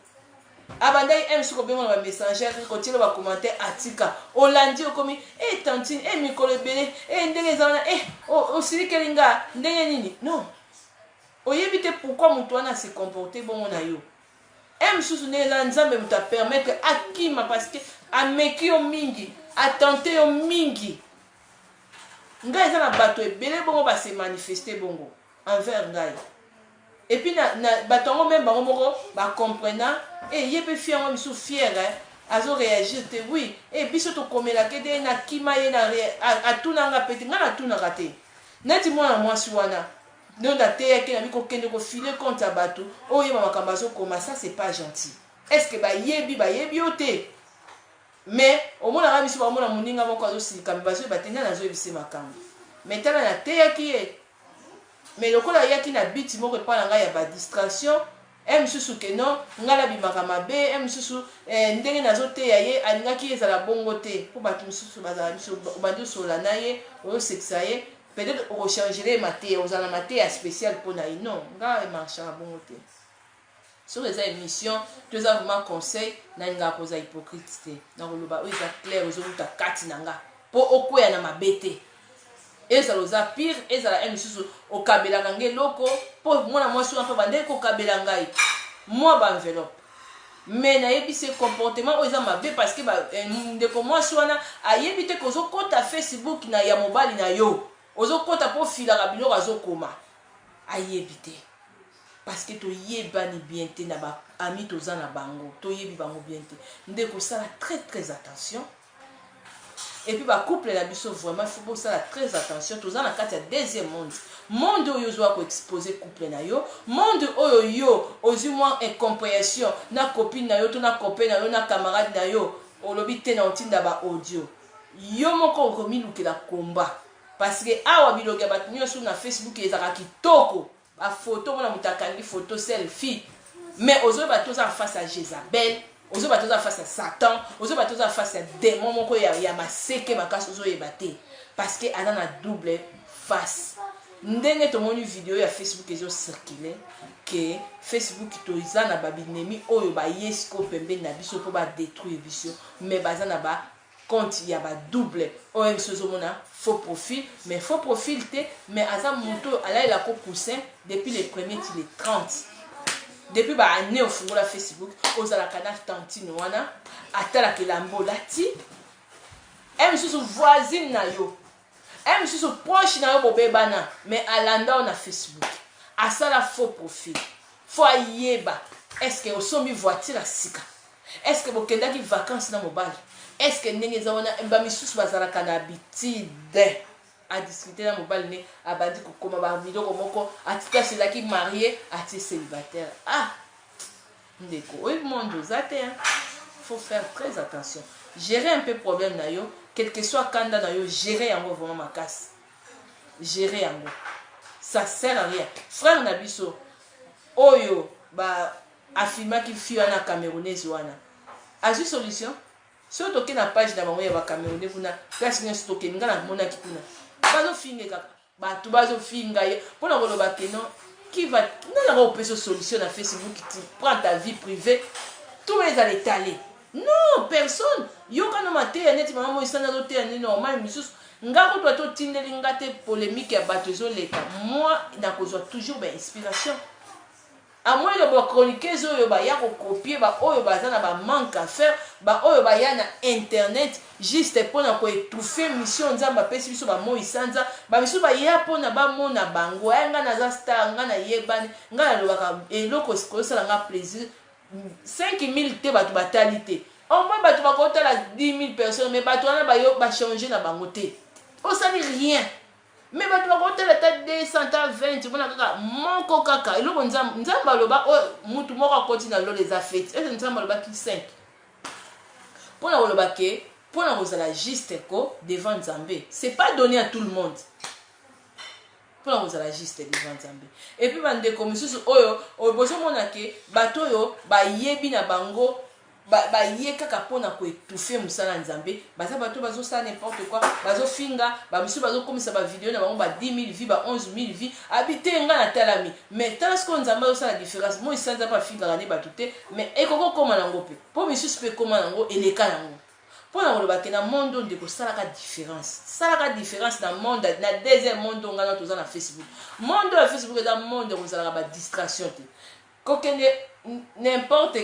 abandai msuko bengo na messenger ko tilo ba commenter atika olandi okomi tantine mikolo bele ndenge zana o sirikelinga ndenge nini non oyebi te pourquoi mutu wana se comporter bongo na yo msusu ne la nzambe muta permettre akima parce que ameki yo mingi atenter yo mingi ngai eza na bato ebele bongo ba se manifester bongo envers ngai et puis na bato ngo même bango moko ba comprendre ye pe fier ngo misu fier azo réagir te oui biso to komela ke de na kima ye na atuna nga pete nga na tuna kate neti mwana mwasi wana nda te yake na biko kende ko filer compte à bato oyo makambo azo koma ça c'est pas gentil est-ce que ba yebi ote mais au moins la biso ba mona muninga moko azo silika bazo batenda nazo ebise makambo mais tala na te yaki mais lokola yaki na biti moko pa nga ya ba distraction msusu ke non ngala bimaka mabe msusu ndenge nazo te yaye alingaki ezala bongo te po bato msusu bazala biso bandi sola na ye oyo sexa ye peut-être o changer maté ozala maté spécial pour na non nga marche à bongo te. Sur les émissions, tu as vraiment conseil, n'anga cause hypocrite. Dans le bas, oui, c'est clair, aux autres, kati nanga. Pour au quoi na ma bête. Et ça l'osa pire, et ça la émission au kabela gangue loco. Pour moi sur un peu bandé au kabela ngai. Moi, ba enveloppe. Mais na yebi ce comportement, ils ont ma bête parce que de comment soit na a yebite que zo compte à Facebook na ya mobile na yo. Ozo compte à profil la rabino azo koma. A yebite. Parce que to yebani bien te na ba ami toza na bango to yebi bango bien te ndeko sala très attention et puis ba couple la biso vraiment il faut sala très attention toza na kati ya deuxième monde oyo zo ko exposer couple na yo monde oyo yo ozi moins incompréhension na copine na yo to na copain na yo na camarade na yo olobi te na otinda ba audio yo moko ko milukela komba parce que awa biloga bat nyoso na Facebook ezaka kitoko a photo mona mutakangi photo selfie mais ozo batoza face à Jézabel ozo batoza face à Satan ozo batoza face à démon moko ya maseke makasi ozo yebate parce que ana na double face ndenge to moni vidéo ya Facebook ezo circuler que Facebook to izana babinemi oyo ba yesko pembe na biso po ba détruire biso mais bazana ba compte il y a ba double OM sozomona faux profil mais faux profil te mais aza moto ala il a ko poussin depuis les premiers les 30 depuis ba année au fungola Facebook ozala kana tantine wana atala ke lambo lati susu voisine na yo susu proche na yo bobebana mais alanda na Facebook asala faux profil faut yeba est-ce que osomi voiture la sika est-ce que bokendaki vacances na mobile est-ce que ndenge zawana mba misusu bazala kana habitude à discuter na mobile ne abadi kokoma ba biloko moko atika selaki marié ati célibataire ndeko oui monde zate faut faire très attention gérer un peu problème na yo quel que soit kanda na yo gérer yango vraiment makasi gérer yango ça sert à rien frère na biso oyo ba afirmaki fille wana camerounaise wana azwi solution so toke na page na bango ya bacamerounais kuna place nyonso tokeni nga namonaki kuna bazofinga kaka bato bazofinga ye mpona koloba ke non qui va nanga opesa solution na Facebook tu prends ta vie privée tout les à l'étaler non personne yokana mateya neti mama mo isana loteya ne normal misusu ngako to tindeli ngate polémique ya bato ezoleka moi nakozwa toujours ba inspiration à moins de ba chroniquer oyo ba ya ko copier ba oyo baza na ba manque à faire ba oyo ba ya na internet juste pona ko étouffer mission nzamba pesi biso ba mo isanza ba biso ba ya pona ba mona bango nga na za star nga na yebani nga na lobaka eloko sikosa nga plaisir 5000 te bato batalité au moins bato bakotala 10 000 personnes mais bato wana ba yo ba changer na bango te on ça dit rien mais bato bakotala ta 220 bona kaka moko kaka eloko nzamba loba o mutu moko akoti na lo les affaires et nzamba loba ki 5 pona loba ke pona kozala juste ko devant Nzambe c'est pas donné à tout le monde pona kozala juste devant Nzambe et puis bande ko misusu oyo bozo mona ke bato yo ba yebi na bango ba yeka kapona ko étouffer musala Nzambe baza bato bazo sa n'importe quoi bazo finga ba bisu bazo komisa ba vidéo na bango ba 10 000 vues ba 11 000 vues habité nga na talami mais tant que Nzambe zo sa la différence moi isanza pas finga ne bato te mais ekoko koma nango pe po bisu pe koma nango eleka nango pona ko ba ke na monde ndeko salaka différence na monde na deuxième monde ngana toza na Facebook monde ya Facebook eza monde ko salaka ba distraction te kokende n'importe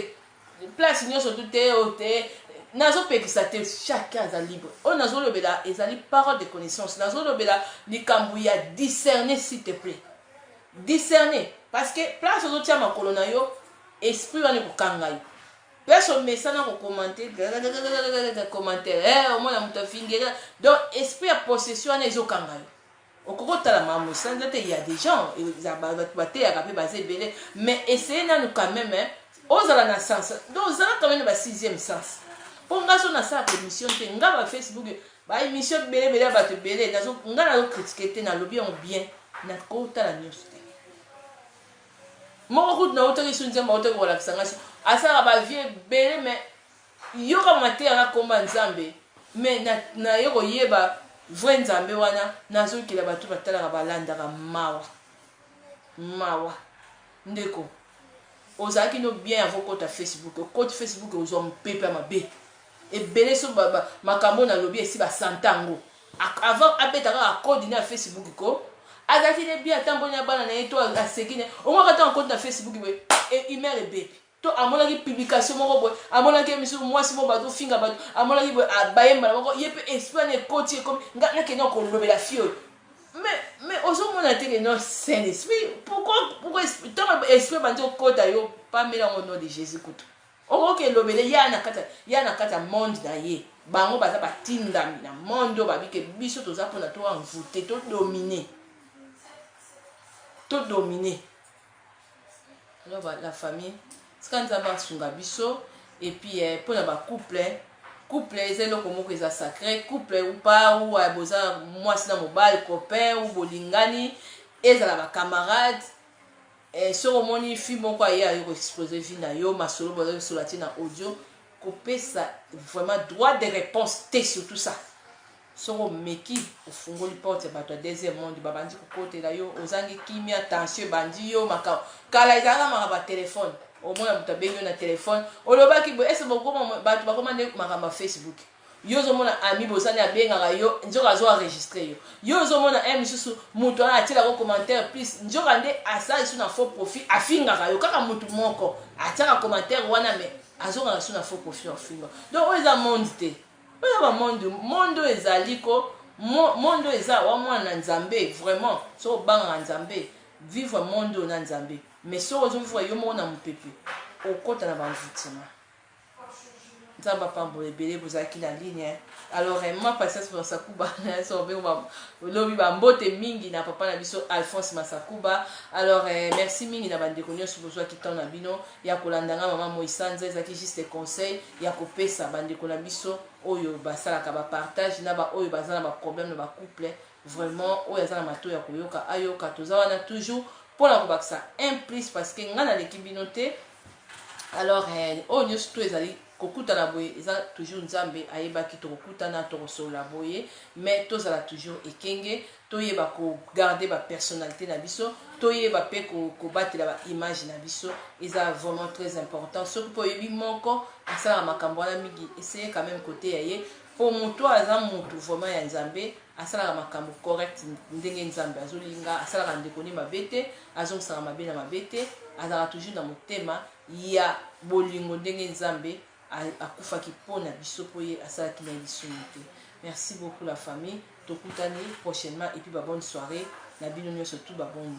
place nyonso tout ote nazo pekisa te chacun est libre on nazo lobela ezali parole de connaissance nazo lobela likambu ya discerner s'il te plaît discerner parce que place ozo tia makolo na yo esprit wana ko kanga yo personne message na ko commenter commentaire au moins la mutafinga donc esprit ya possession wana ezo kanga yo okokotala mamu sanza te il y a des gens baté ya kapé basé belé mais essayez na nous quand même ozala na sens donc ozala quand même ba 6e sens pour ngaso na sa émission te nga ba Facebook ba émission belé bato belé nazo nga na critiquer te na lobby on bien na kotala news te moko route na otaki sunzema otaki wala kisanga asala ba vie belé mais yoka maté na komba Nzambe mais na yoko yeba vrai Nzambe wana nazo kila bato batala balanda ka mawa ndeko ozaki no bien avant côté Facebook ozo mpepe mabe et belé so baba makambo na lobby esi ba santango avant abetaka a coordonner Facebook ko azaki ne bien tambonya bana na eto asekine o mwa kata compte na Facebook et email ebe to amona ki publication moko boy amona ki misu mwasi mo bato finga bato amona ki boy abayemba moko yepe esprit côté comme ngana kenya ko lobela fio mais ozo mona te que non saint esprit pourquoi tant esprit banjo kota yo pas mela au nom de Jésus kutu oko ke lobele ya na kata monde na ye bango baza batinda na monde babike biso toza pona to envoûter to dominer alors la famille quand ça va sunga biso et puis pour la couple ezelo komoko eza sacré couple ou pas ou boza mwasi na mobali copain ou bolingani ezala ba camarade sur omoni fi moko ya yo exposer vie na yo masolo boza sur la tina audio kopesa vraiment droit de réponse te sur tout ça soko meki ofungoli porte bato deuxième monde babandi kokotela yo ozangi kimia tension bandi yo makao kala ezanga makaba téléphone au moins muta benyo na téléphone olobaki bo ese bokoma bato bakoma ne makamba Facebook yo zomona ami bosani abengaka yo njoka zo enregistrer yo zomona misusu mutu ana atila ko commentaire plus njoka nde asa su na faux profil afingaka yo kaka mutu moko ataka commentaire wana mais azonga su na faux profil afinga donc oza monde te oza monde ezali ko monde eza wa mwana Nzambe vraiment so banga Nzambe vivre monde na Nzambe mais so ozo vivre yo mona mupepe okota na banvutima Nzamba pambo ebele bozaki na ligne alors moi passage pour Masakuba so be lobi ba mbote mingi na papa na biso Alphonse Masakuba alors merci mingi na bande konyo so bozwa kitana na bino ya kolandanga mama Moisanza ezaki juste conseil ya kopesa bande kona biso oyo basala ka ba partage na ba oyo bazana ba problème na ba couple vraiment oyo azana mato ya koyoka ayoka tozawana toujours pour la kobakisa un plus parce que ngana l'équipe binoté alors oyo nyonso to ezali kokutana boye eza toujours nzambe ayebaki tokokutana tokosola boye mais tozala toujours ekenge toyeba kogarde bapersonnalité na biso toyeba mpe kobatela baimage na biso eza vraiment très important soki mpo oyebi moko asalaka makambo wana mingi essaye quand même kote ya ye mpo moto aza motu vraiment ya nzambe asalaka makambo correct ndenge nzambe azolinga asalaka ndeko ne mabe te azongisaka mabe na mabe te azalaka toujours na motema ya bolingo ndenge nzambe akufaki mpo na biso mpo ye asalaki na lisumu te. Merci beaucoup la famille, tokutani prochainement et puis bonne soirée na bino nyonso tout baboni.